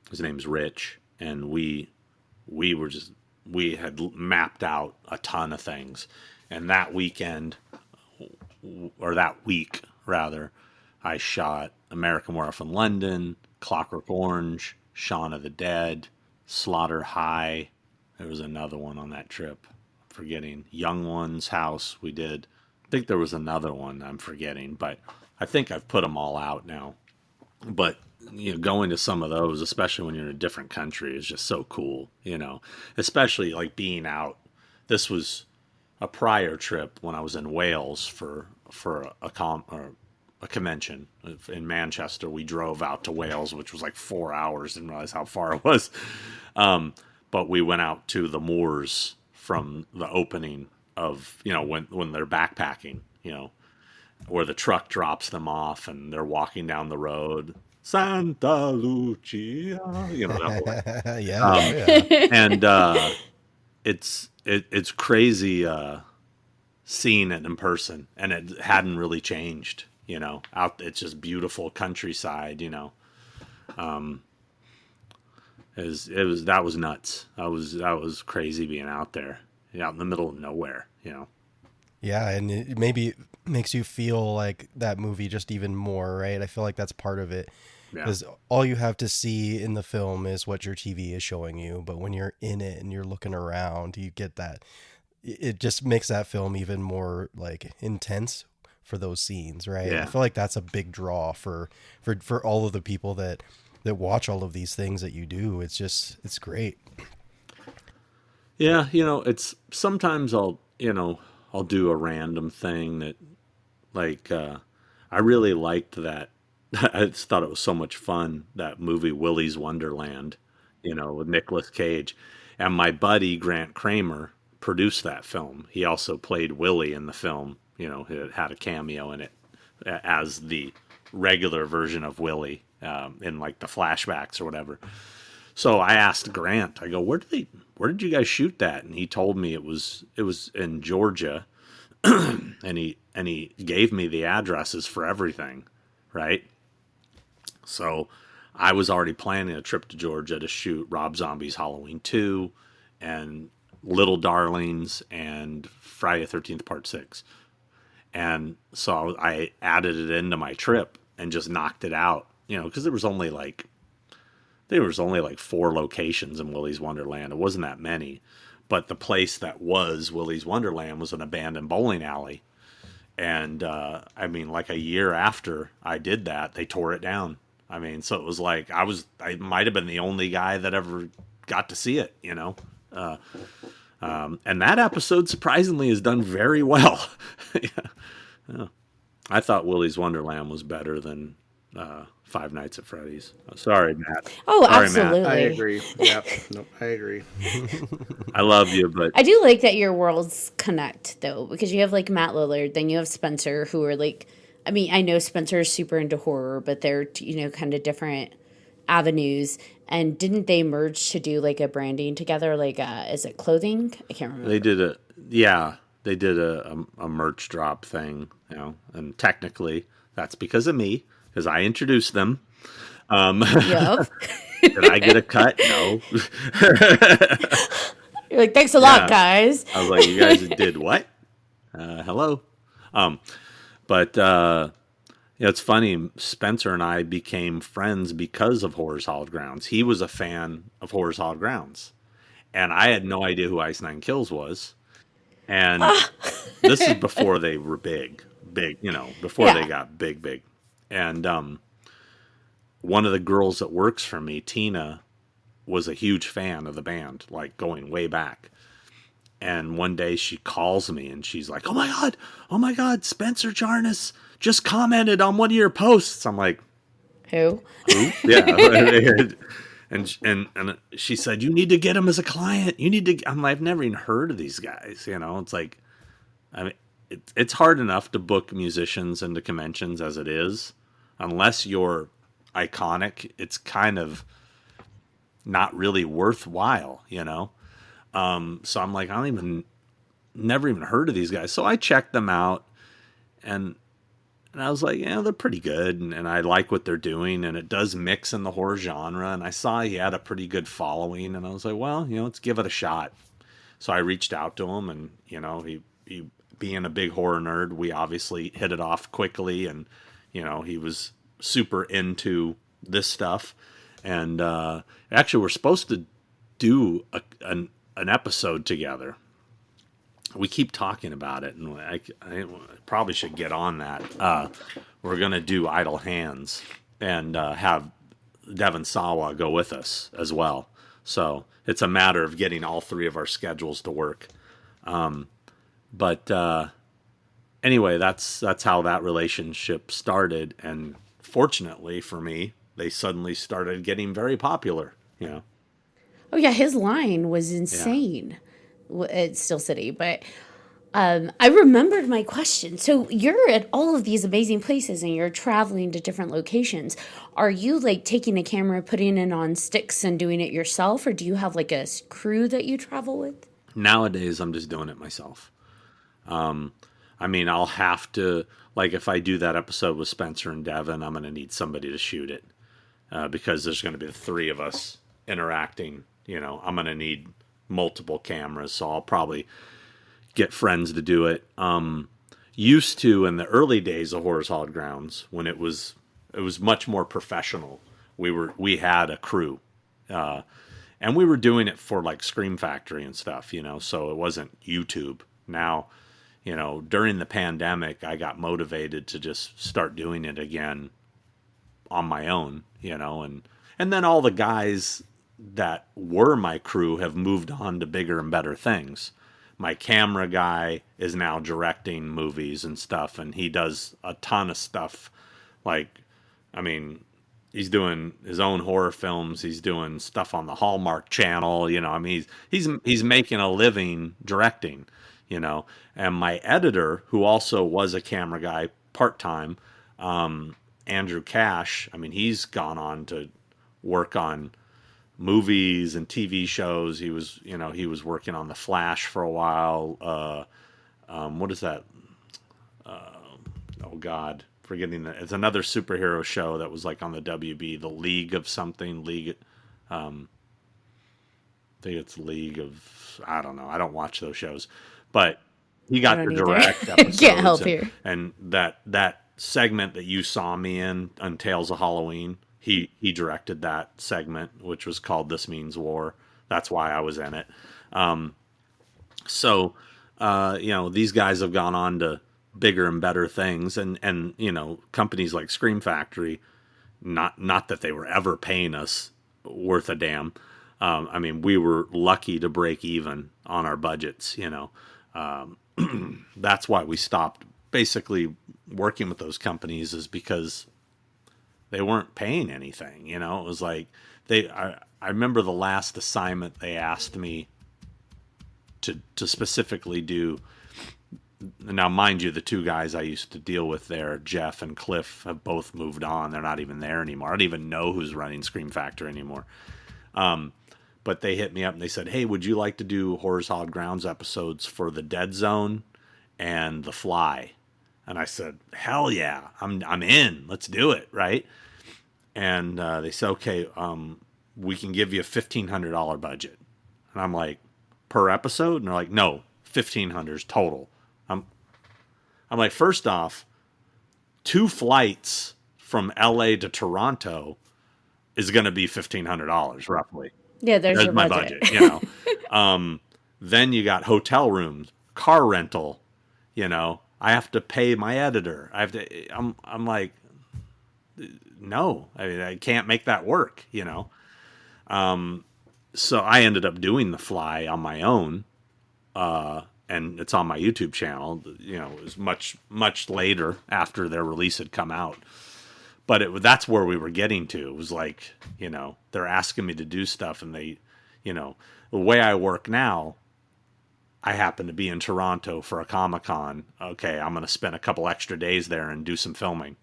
his name's Rich. And we had mapped out a ton of things. And that weekend, or that week rather, I shot American Werewolf in London, Clockwork Orange, Shaun of the Dead, Slaughter High. There was another one on that trip. I'm forgetting. Young One's House we did. I think there was another one I'm forgetting, but I think I've put them all out now. But, going to some of those, especially when you're in a different country, is just so cool, Especially, like, being out. This was a prior trip when I was in Wales for a convention in Manchester. We drove out to Wales, which was like 4 hours. Didn't realize how far it was. But we went out to the moors from the opening of, when they're backpacking, where the truck drops them off and they're walking down the road. Santa Lucia, that whole,
Yeah.
and it's crazy seeing it in person, and it hadn't really changed, out. It's just beautiful countryside, that was nuts. That was crazy being out there, out in the middle of nowhere,
Yeah, and it maybe makes you feel like that movie just even more, right? I feel like that's part of it. Because all you have to see in the film is what your TV is showing you. But when you're in it and you're looking around, you get that. It just makes that film even more like intense for those scenes, right?
Yeah.
I feel like that's a big draw for all of the people that watch all of these things that you do. It's great.
Yeah, it's sometimes I'll do a random thing that, like, I really liked that. I just thought it was so much fun, that movie Willy's Wonderland, with Nicolas Cage. And my buddy Grant Kramer produced that film. He also played Willy in the film, it had a cameo in it as the regular version of Willy in like the flashbacks or whatever. So I asked Grant, I go, where did you guys shoot that? And he told me it was in Georgia. and he gave me the addresses for everything, right? So I was already planning a trip to Georgia to shoot Rob Zombie's Halloween 2 and Little Darlings and Friday the 13th Part 6. And so I added it into my trip and just knocked it out, because there was only like 4 locations in Willy's Wonderland. It wasn't that many. But the place that was Willy's Wonderland was an abandoned bowling alley. And, like a year after I did that, they tore it down. So it was like I might have been the only guy that ever got to see it, and that episode surprisingly is done very well. Yeah. I thought Willy's Wonderland was better than Five Nights at Freddy's. Sorry, Matt.
Oh,
Sorry,
absolutely.
Matt.
I agree. Yep. Nope, I agree.
I love you, but
I do like that your worlds connect, though, because you have like Matt Lillard, then you have Spencer, who are like, I know Spencer is super into horror, but they're, kind of different avenues. And didn't they merge to do like a branding together? Like, is it clothing? I can't remember.
They did a merch drop thing, and technically that's because of me. because I introduced them.
Yep.
Did I get a cut? No.
You're like, thanks a lot,
Yeah.
guys.
I was like, you guys did what? Hello. But it's funny. Spencer and I became friends because of Horror's Hallowed Grounds. He was a fan of Horror's Hallowed Grounds, and I had no idea who Ice Nine Kills was. And this is before they were big, before they got big. And one of the girls that works for me, Tina, was a huge fan of the band, like going way back. And one day she calls me and she's like, oh my God, Spencer Jarness just commented on one of your posts. I'm like,
Who?
yeah. And she said, you need to get him as a client. You need to. I'm like, I've never even heard of these guys. It's like, I mean, it's hard enough to book musicians into conventions as it is, unless you're iconic. It's kind of not really worthwhile, So I'm like, never even heard of these guys. So I checked them out, and I was like, they're pretty good, and I like what they're doing, and it does mix in the horror genre. And I saw he had a pretty good following, and I was like, well, let's give it a shot. So I reached out to him, and he being a big horror nerd, we obviously hit it off quickly, and he was super into this stuff. And actually, we're supposed to do an episode together. We keep talking about it, and I probably should get on that. We're going to do Idle Hands and have Devin Sawa go with us as well. So it's a matter of getting all three of our schedules to work. But anyway, that's how that relationship started. And fortunately for me, they suddenly started getting very popular,
Oh yeah, his line was insane. It's still City, but I remembered my question. So you're at all of these amazing places and you're traveling to different locations. Are you like taking a camera, putting it on sticks and doing it yourself, or do you have like a crew that you travel with?
Nowadays, I'm just doing it myself. I'll have to, like, if I do that episode with Spencer and Devin, I'm going to need somebody to shoot it because there's going to be the three of us interacting. I'm going to need multiple cameras, so I'll probably get friends to do it. Used to, in the early days of Horror's Hallowed Grounds, when it was much more professional, we had a crew, and we were doing it for like Scream Factory and stuff, so it wasn't YouTube. Now, during the pandemic, I got motivated to just start doing it again on my own, and then all the guys that were my crew have moved on to bigger and better things. My camera guy is now directing movies and stuff, and he does a ton of stuff. Like, he's doing his own horror films. He's doing stuff on the Hallmark Channel. He's making a living directing. And my editor, who also was a camera guy part-time, Andrew Cash, he's gone on to work on movies and TV shows. He was working on The Flash for a while. What is that? Oh God, forgetting that. It's another superhero show that was like on the WB, the League of something. I think it's League of, I don't know. I don't watch those shows, but he got to direct episodes.
Can't help here.
And that segment that you saw me in on Tales of Halloween, he directed that segment, which was called This Means War. That's why I was in it. So these guys have gone on to bigger and better things, and companies like Scream Factory, not that they were ever paying us worth a damn. We were lucky to break even on our budgets, that's why we stopped basically working with those companies, is because they weren't paying anything. It was like I remember the last assignment they asked me to specifically do. Now, mind you, the two guys I used to deal with there, Jeff and Cliff, have both moved on. They're not even there anymore. I don't even know who's running Scream Factory anymore. But they hit me up and they said, hey, would you like to do Horror's Hallowed Grounds episodes for The Dead Zone and The Fly? And I said, hell yeah, I'm in. Let's do it, right? And they said, okay, we can give you a $1,500 budget. And I'm like, per episode? And they're like, no, $1,500 total. I'm like, first off, 2 flights from LA to Toronto is going to be $1,500 roughly.
Yeah, there's your
my
budget.
budget, you know. Then you got hotel rooms, car rental, you know. I have to pay my editor. I'm like, no, I can't make that work, you know. So I ended up doing The Fly on my own, and it's on my YouTube channel. You know, it was much later after their release had come out. But that's where we were getting to. It was like, you know, they're asking me to do stuff, and they, you know, the way I work now, I happen to be in Toronto for a Comic-Con. Okay, I'm going to spend a couple extra days there and do some filming.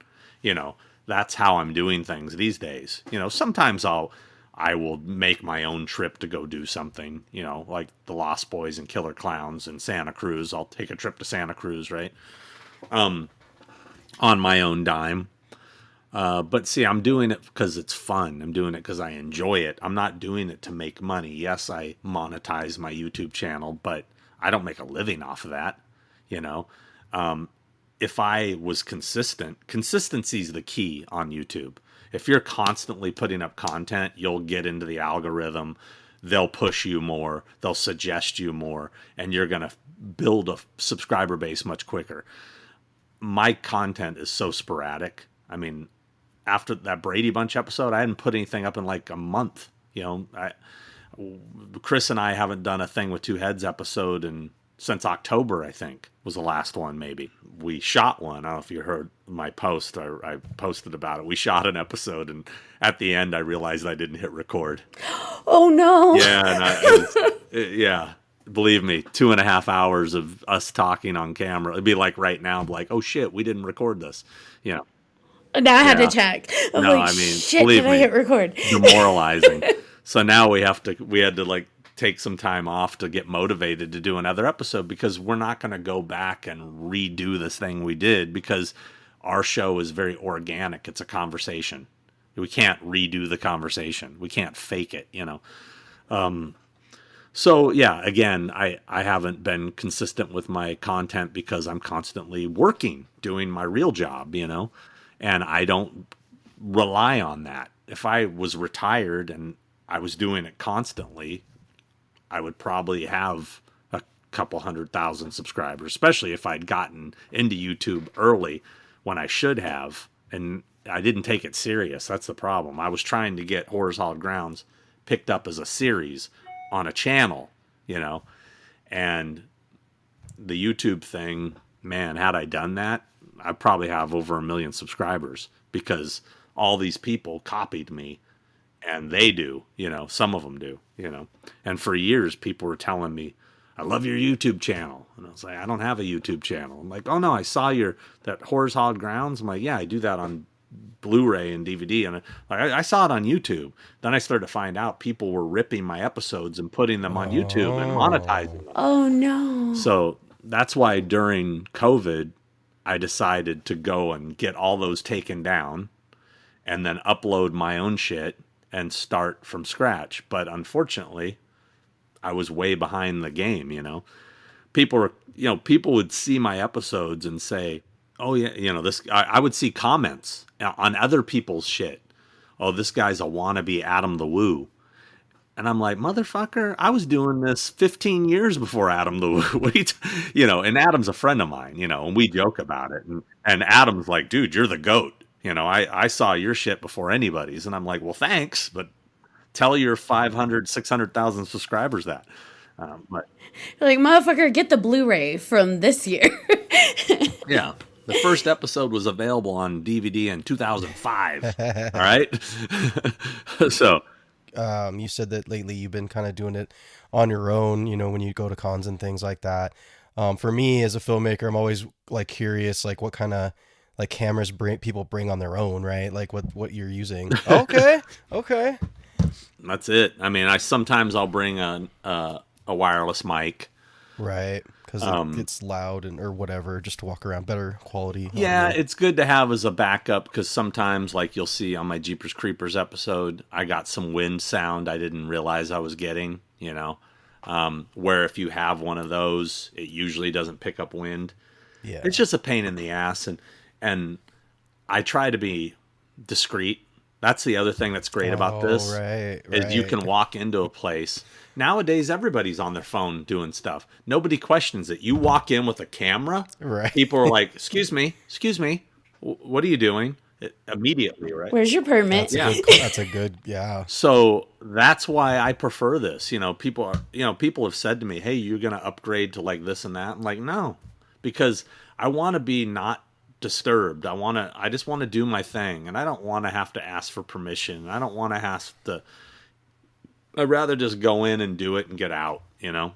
You know, that's how I'm doing things these days. You know, sometimes I will make my own trip to go do something, you know, like the Lost Boys and Killer Clowns and Santa Cruz. I'll take a trip to Santa Cruz, right? On my own dime. But see, I'm doing it because it's fun. I'm doing it because I enjoy it. I'm not doing it to make money. Yes, I monetize my YouTube channel, but I don't make a living off of that, you know. If I was consistent, consistency is the key on YouTube. If you're constantly putting up content, you'll get into the algorithm. They'll push you more. They'll suggest you more. And you're going to build a subscriber base much quicker. My content is so sporadic. I mean, after that Brady Bunch episode, I hadn't put anything up in like a month. You know, Chris and I haven't done a Thing with Two Heads episode since October, I think, was the last one, maybe. We shot one. I don't know if you heard my post. I posted about it. We shot an episode, and at the end, I realized I didn't hit record.
Oh, no.
Yeah, yeah. Believe me, 2.5 hours of us talking on camera. It'd be like right now, I'm like, oh, shit, we didn't record this. You know.
Now I had to check. I'm
no,
like,
I mean,
shit,
believe
did
me,
I hit record?
Demoralizing. So now we had to like take some time off to get motivated to do another episode, because we're not going to go back and redo this thing we did, because our show is very organic. It's a conversation. We can't redo the conversation. We can't fake it, you know. So yeah, again, I haven't been consistent with my content because I'm constantly working, doing my real job, you know, and I don't rely on that. If I was retired and I was doing it constantly, I would probably have a couple 100,000 subscribers, especially if I'd gotten into YouTube early when I should have, and I didn't take it serious. That's the problem. I was trying to get Horror's Hallowed Grounds picked up as a series on a channel, you know, and the YouTube thing, man, had I done that, I'd probably have over 1 million subscribers, because all these people copied me. And they do, you know, some of them do, you know. And for years, people were telling me, I love your YouTube channel. And I was like, I don't have a YouTube channel. I'm like, oh, no, I saw that Horror's Hallowed Grounds. I'm like, yeah, I do that on Blu-ray and DVD. And I saw it on YouTube. Then I started to find out people were ripping my episodes and putting them on YouTube and monetizing them.
Oh, no.
So that's why during COVID, I decided to go and get all those taken down and then upload my own shit and start from scratch. But unfortunately, I was way behind the game, you know. People would see my episodes and say, oh yeah, you know, this, I would see comments on other people's shit. Oh, this guy's a wannabe Adam the Woo. And I'm like, motherfucker, I was doing this 15 years before Adam the Woo. You know, and Adam's a friend of mine, you know, and we joke about it. And Adam's like, dude, you're the GOAT. You know, I saw your shit before anybody's. And I'm like, well, thanks, but tell your 500, 600,000 subscribers that. But
like, motherfucker, get the Blu-ray from this year.
Yeah. The first episode was available on DVD in 2005. All right. So.
You said that lately you've been kind of doing it on your own, you know, when you go to cons and things like that. For me as a filmmaker, I'm always like curious, like what kind of like cameras people bring on their own, right? Like what you're using. Okay. That's
it. I mean, sometimes I'll bring a wireless mic.
Right. because it's loud or whatever, just to walk around, better quality.
Yeah, it's good to have as a backup because sometimes, like you'll see on my Jeepers Creepers episode, I got some wind sound I didn't realize I was getting, where if you have one of those, it usually doesn't pick up wind.
Yeah.
It's just a pain in the ass, and I try to be discreet. That's the other thing that's great about this, is you can walk into a place. Nowadays, everybody's on their phone doing stuff. Nobody questions it. You walk in with a camera, people are like, excuse me, what are you doing? Immediately, right?
Where's your permit?
That's a good, yeah.
So that's why I prefer this. People have said to me, hey, you're going to upgrade to like this and that. I'm like, no, because I want to be not disturbed. I just want to do my thing, and I don't want to have to ask for permission. I don't want to have to. I'd rather just go in and do it and get out.
Yeah.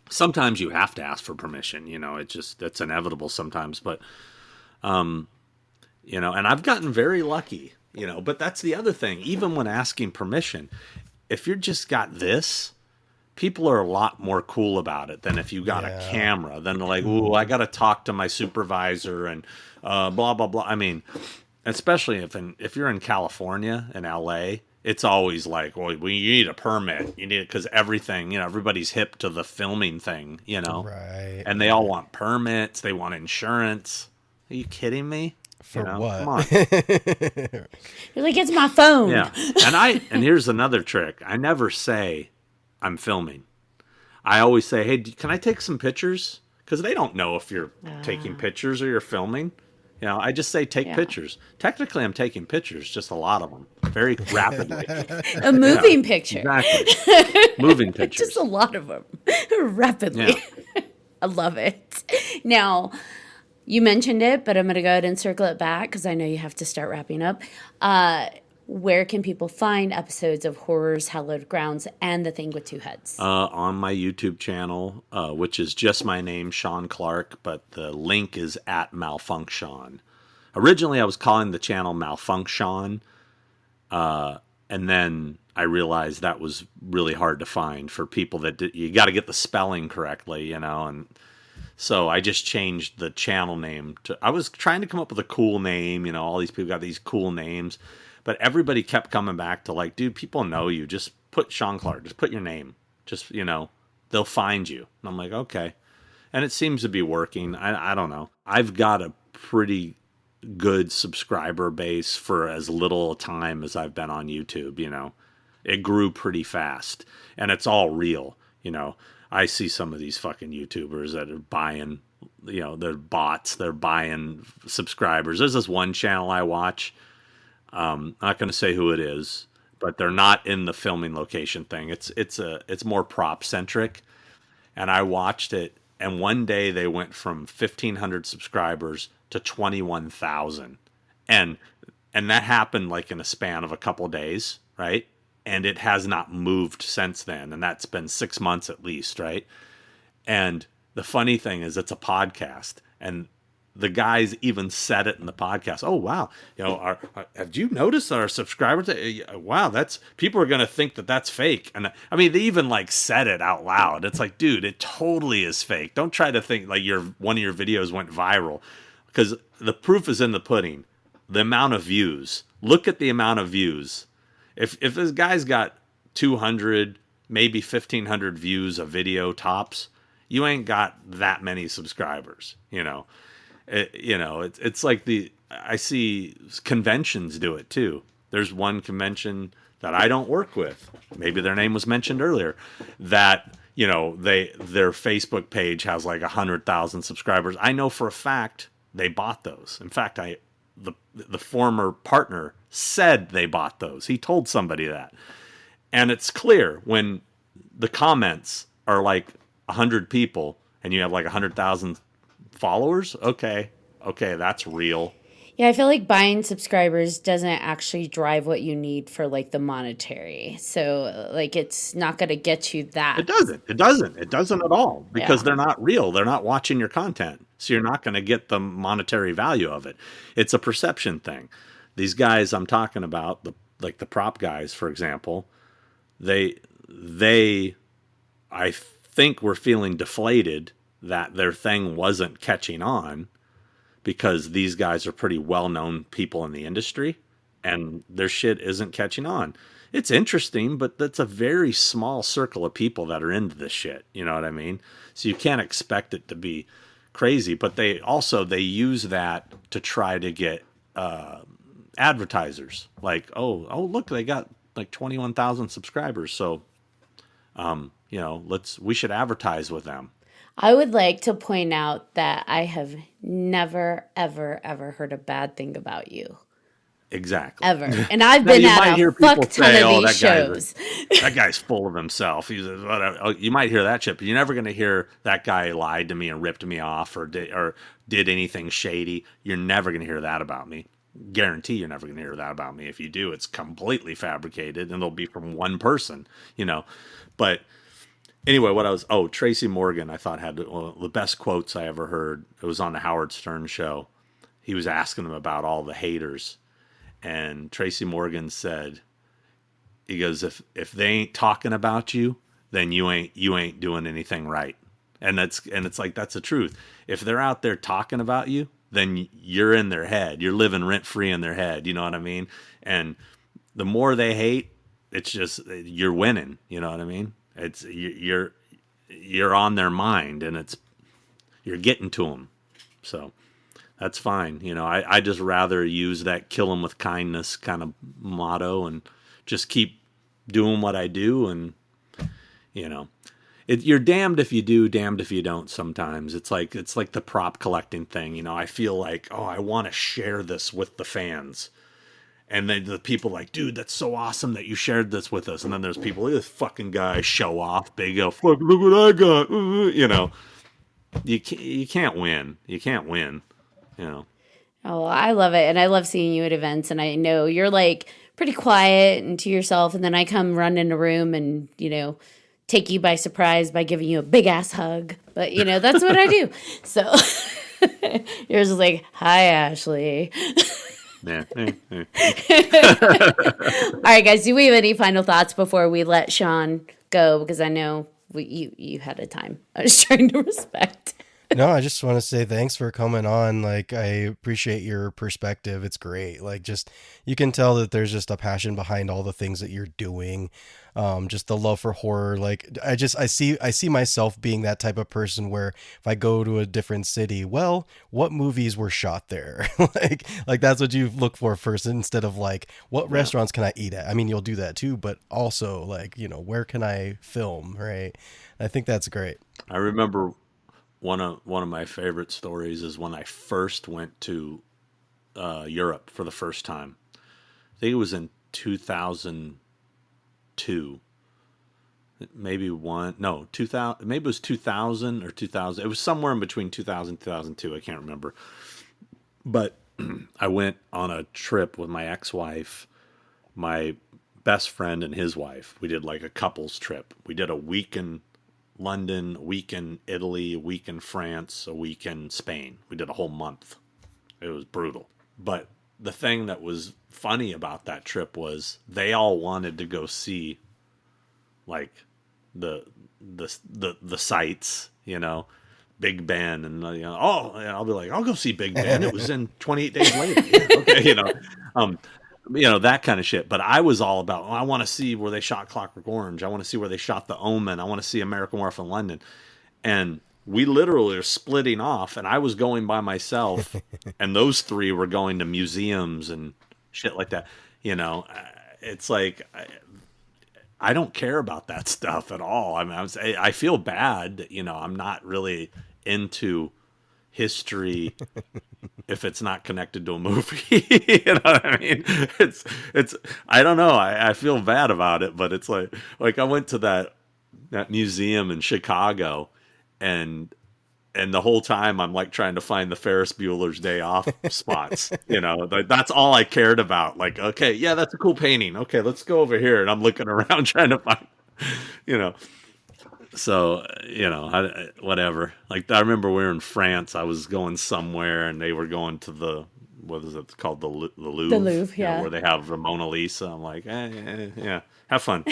Sometimes you have to ask for permission. It's inevitable sometimes, but and I've gotten very lucky. But that's the other thing. Even when asking permission, if you're just got this, people are a lot more cool about it than if you got a camera. Then they're like, ooh, I got to talk to my supervisor and blah, blah, blah. I mean, especially if you're in California and LA, it's always like, well, you need a permit. You need it because everything, everybody's hip to the filming thing,
Right.
And they all want permits. They want insurance. Are you kidding me?
For what?
Come on.
You're like, it's my phone.
Yeah. And here's another trick. I never say I'm filming. I always say, hey, can I take some pictures? Because they don't know if you're taking pictures or you're filming. I just say take pictures. Technically, I'm taking pictures, just a lot of them, very rapidly.
A moving picture.
Exactly. Moving pictures.
Just a lot of them, rapidly.
Yeah.
I love it. Now, you mentioned it, but I'm going to go ahead and circle it back because I know you have to start wrapping up. Where can people find episodes of Horrors, Hallowed Grounds, and The Thing with Two Heads?
On my YouTube channel, which is just my name, Sean Clark, but the link is at Malfunction. Originally, I was calling the channel Malfunction, and then I realized that was really hard to find for people that you got to get the spelling correctly, and so I just changed the channel name to. I was trying to come up with a cool name, all these people got these cool names. But everybody kept coming back to like, dude, people know you. Just put Sean Clark. Just put your name. Just, they'll find you. And I'm like, okay. And it seems to be working. I don't know. I've got a pretty good subscriber base for as little time as I've been on YouTube, It grew pretty fast. And it's all real, I see some of these fucking YouTubers that are buying, they're bots. They're buying subscribers. There's this one channel I watch. I'm not going to say who it is, but they're not in the filming location thing. It's more prop centric, and I watched it. And one day they went from 1,500 subscribers to 21,000, and that happened like in a span of a couple days, right? And it has not moved since then, and that's been 6 months at least, right? And the funny thing is, it's a podcast, and the guys even said it in the podcast. Oh, wow. Have you noticed our subscribers? Wow, people are going to think that that's fake. And I mean, they even like said it out loud. It's like, dude, it totally is fake. Don't try to think like one of your videos went viral, because the proof is in the pudding. The amount of views. Look at the amount of views. If this guy's got 200, maybe 1,500 views a video tops, you ain't got that many subscribers, It's like I see conventions do it too. There's one convention that I don't work with. Maybe their name was mentioned earlier. That their Facebook page has like 100,000 subscribers. I know for a fact they bought those. In fact, the former partner said they bought those. He told somebody that, and it's clear when the comments are like 100 people and you have like 100,000 followers. Okay, that's real.
Yeah, I feel like buying subscribers doesn't actually drive what you need for like the monetary. So like it's not going to get you that.
It doesn't at all, because they're not real. They're not watching your content. So you're not going to get the monetary value of it. It's a perception thing. These guys I'm talking about, the prop guys, for example, I think were feeling deflated that their thing wasn't catching on, because these guys are pretty well-known people in the industry and their shit isn't catching on. It's interesting, but that's a very small circle of people that are into this shit. You know what I mean? So you can't expect it to be crazy, but they use that to try to get advertisers. Like, oh, look, they got like 21,000 subscribers. So, we should advertise with them.
I would like to point out that I have never, ever, ever heard a bad thing about you.
Exactly.
Ever. And I've been at a fuck ton of these shows.
That guy's full of himself. You might hear that shit, but you're never going to hear that guy lied to me and ripped me off or did anything shady. You're never going to hear that about me. Guarantee you're never going to hear that about me. If you do, it's completely fabricated, and it'll be from one person, But anyway, Tracy Morgan, I thought, had one of the best quotes I ever heard. It was on the Howard Stern show. He was asking them about all the haters. And Tracy Morgan said, he goes, if they ain't talking about you, then you ain't doing anything right. And it's like, that's the truth. If they're out there talking about you, then you're in their head. You're living rent free in their head. You know what I mean? And the more they hate, it's just, you're winning. You know what I mean? It's, you're on their mind, and you're getting to them. So that's fine. I just rather use that kill them with kindness kind of motto and just keep doing what I do. And, you're damned if you do, damned if you don't sometimes. It's like the prop collecting thing. I feel like, I want to share this with the fans. And then the people like, dude, that's so awesome that you shared this with us. And then there's people, this fucking guy, show off, big, fuck, look what I got. You can't win. You can't win.
Oh, I love it. And I love seeing you at events. And I know you're like pretty quiet and to yourself. And then I come run in a room and, take you by surprise by giving you a big ass hug. But, that's what I do. So yours is like, hi, Ashley.
Yeah.
All right, guys, do we have any final thoughts before we let Sean go? Because I know you had a time. I was trying to respect.
No, I just want to say thanks for coming on. Like, I appreciate your perspective. It's great. Like, just, you can tell that there's just a passion behind all the things that you're doing. Just the love for horror. Like, I see myself being that type of person where if I go to a different city, well, what movies were shot there? like that's what you look for first, instead of like, what restaurants can I eat at? I mean, you'll do that too, but also like, where can I film? Right. I think that's great.
I remember one of my favorite stories is when I first went to Europe for the first time. I think it was in 2002. Maybe it was 2000 or 2000. It was somewhere in between 2000 and 2002. I can't remember. But I went on a trip with my ex-wife, my best friend, and his wife. We did like a couples trip. We did a week in London, a week in Italy, a week in France, a week in Spain. We did a whole month. It was brutal. But the thing that was funny about that trip was they all wanted to go see like the sights, Big Ben, and I'll be like, I'll go see Big Ben. It was in 28 days later. Yeah, okay, that kind of shit. But I was all about, I want to see where they shot Clockwork Orange. I want to see where they shot The Omen. I want to see American Werewolf in London. And we literally are splitting off, and I was going by myself, and those three were going to museums and shit like that. It's like, I don't care about that stuff at all. I mean, I feel bad that, I'm not really into history if it's not connected to a movie. You know what I mean? It's I don't know. I feel bad about it, but it's like I went to that museum in Chicago, and the whole time I'm like trying to find the Ferris Bueller's Day Off spots. That's all I cared about. Like, okay, yeah, that's a cool painting. Okay, let's go over here. And I'm looking around trying to find, So, whatever. Like, I remember we were in France. I was going somewhere, and they were going to what is it called? The Louvre.
The Louvre, yeah.
Where they have the Mona Lisa. I'm like, yeah, have fun.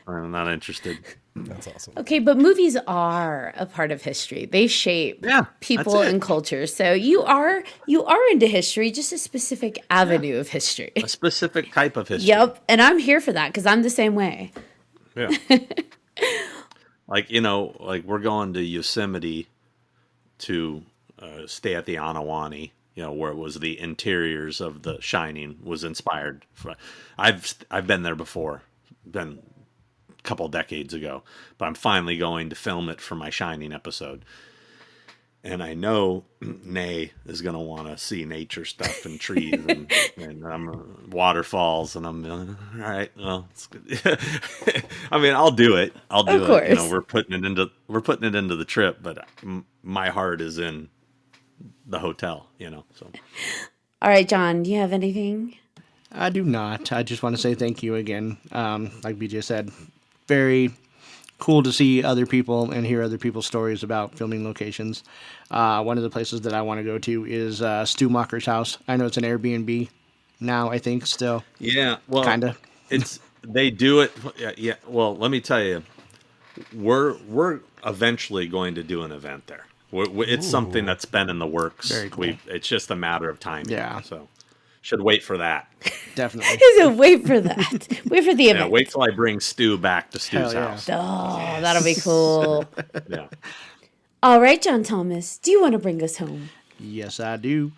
I'm not interested.
That's awesome.
Okay, but movies are a part of history. They shape people
that's it.
and culture. So you are into history, just a specific avenue of history.
A specific type of history.
Yep, and I'm here for that because I'm the same way.
Yeah. Like, like we're going to Yosemite to stay at the Anawani, where it was the interiors of The Shining was inspired. I've been there before, been a couple decades ago, but I'm finally going to film it for my Shining episode. And I know Nay is going to want to see nature stuff and trees and waterfalls. And I'm all right. Well, it's good. I mean, I'll do it. I'll do
Of
it.
course.
We're putting it into the trip, but my heart is in the hotel. So.
All right, John, do you have anything?
I do not. I just want to say thank you again. Like BJ said, very cool to see other people and hear other people's stories about filming locations. One of the places that I want to go to is Stu Macher's house. I know it's an Airbnb now, I think, still.
Yeah, well,
kind of.
They do it. Yeah. Well, let me tell you, we're eventually going to do an event there. It's something that's been in the works.
Very cool.
It's just a matter of time.
Yeah.
So should wait for that.
Definitely.
So wait for that. Wait for the
Yeah,
event.
wait till I bring Stu back to Stu's
Hell yeah.
house.
Oh, that'll be cool.
Yeah.
All right, John Thomas, do you want to bring us home?
Yes, I do.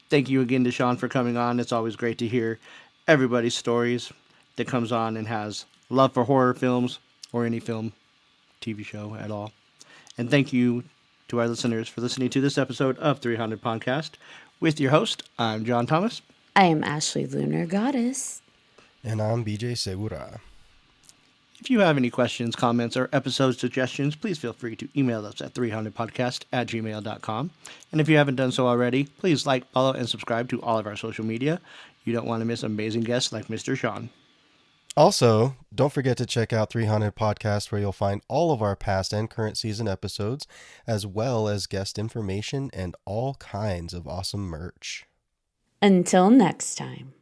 Thank you again to Sean for coming on. It's always great to hear everybody's stories that comes on and has love for horror films or any film, TV show at all. And thank you to our listeners for listening to this episode of 300 Podcast. With your host, I'm John Thomas.
I am Ashley Lunar Goddess.
And I'm BJ Segura.
If you have any questions, comments, or episode suggestions, please feel free to email us at 300podcast@gmail.com. And if you haven't done so already, please like, follow, and subscribe to all of our social media. You don't want to miss amazing guests like Mr. Sean.
Also, don't forget to check out 300 Podcast, where you'll find all of our past and current season episodes, as well as guest information and all kinds of awesome merch.
Until next time.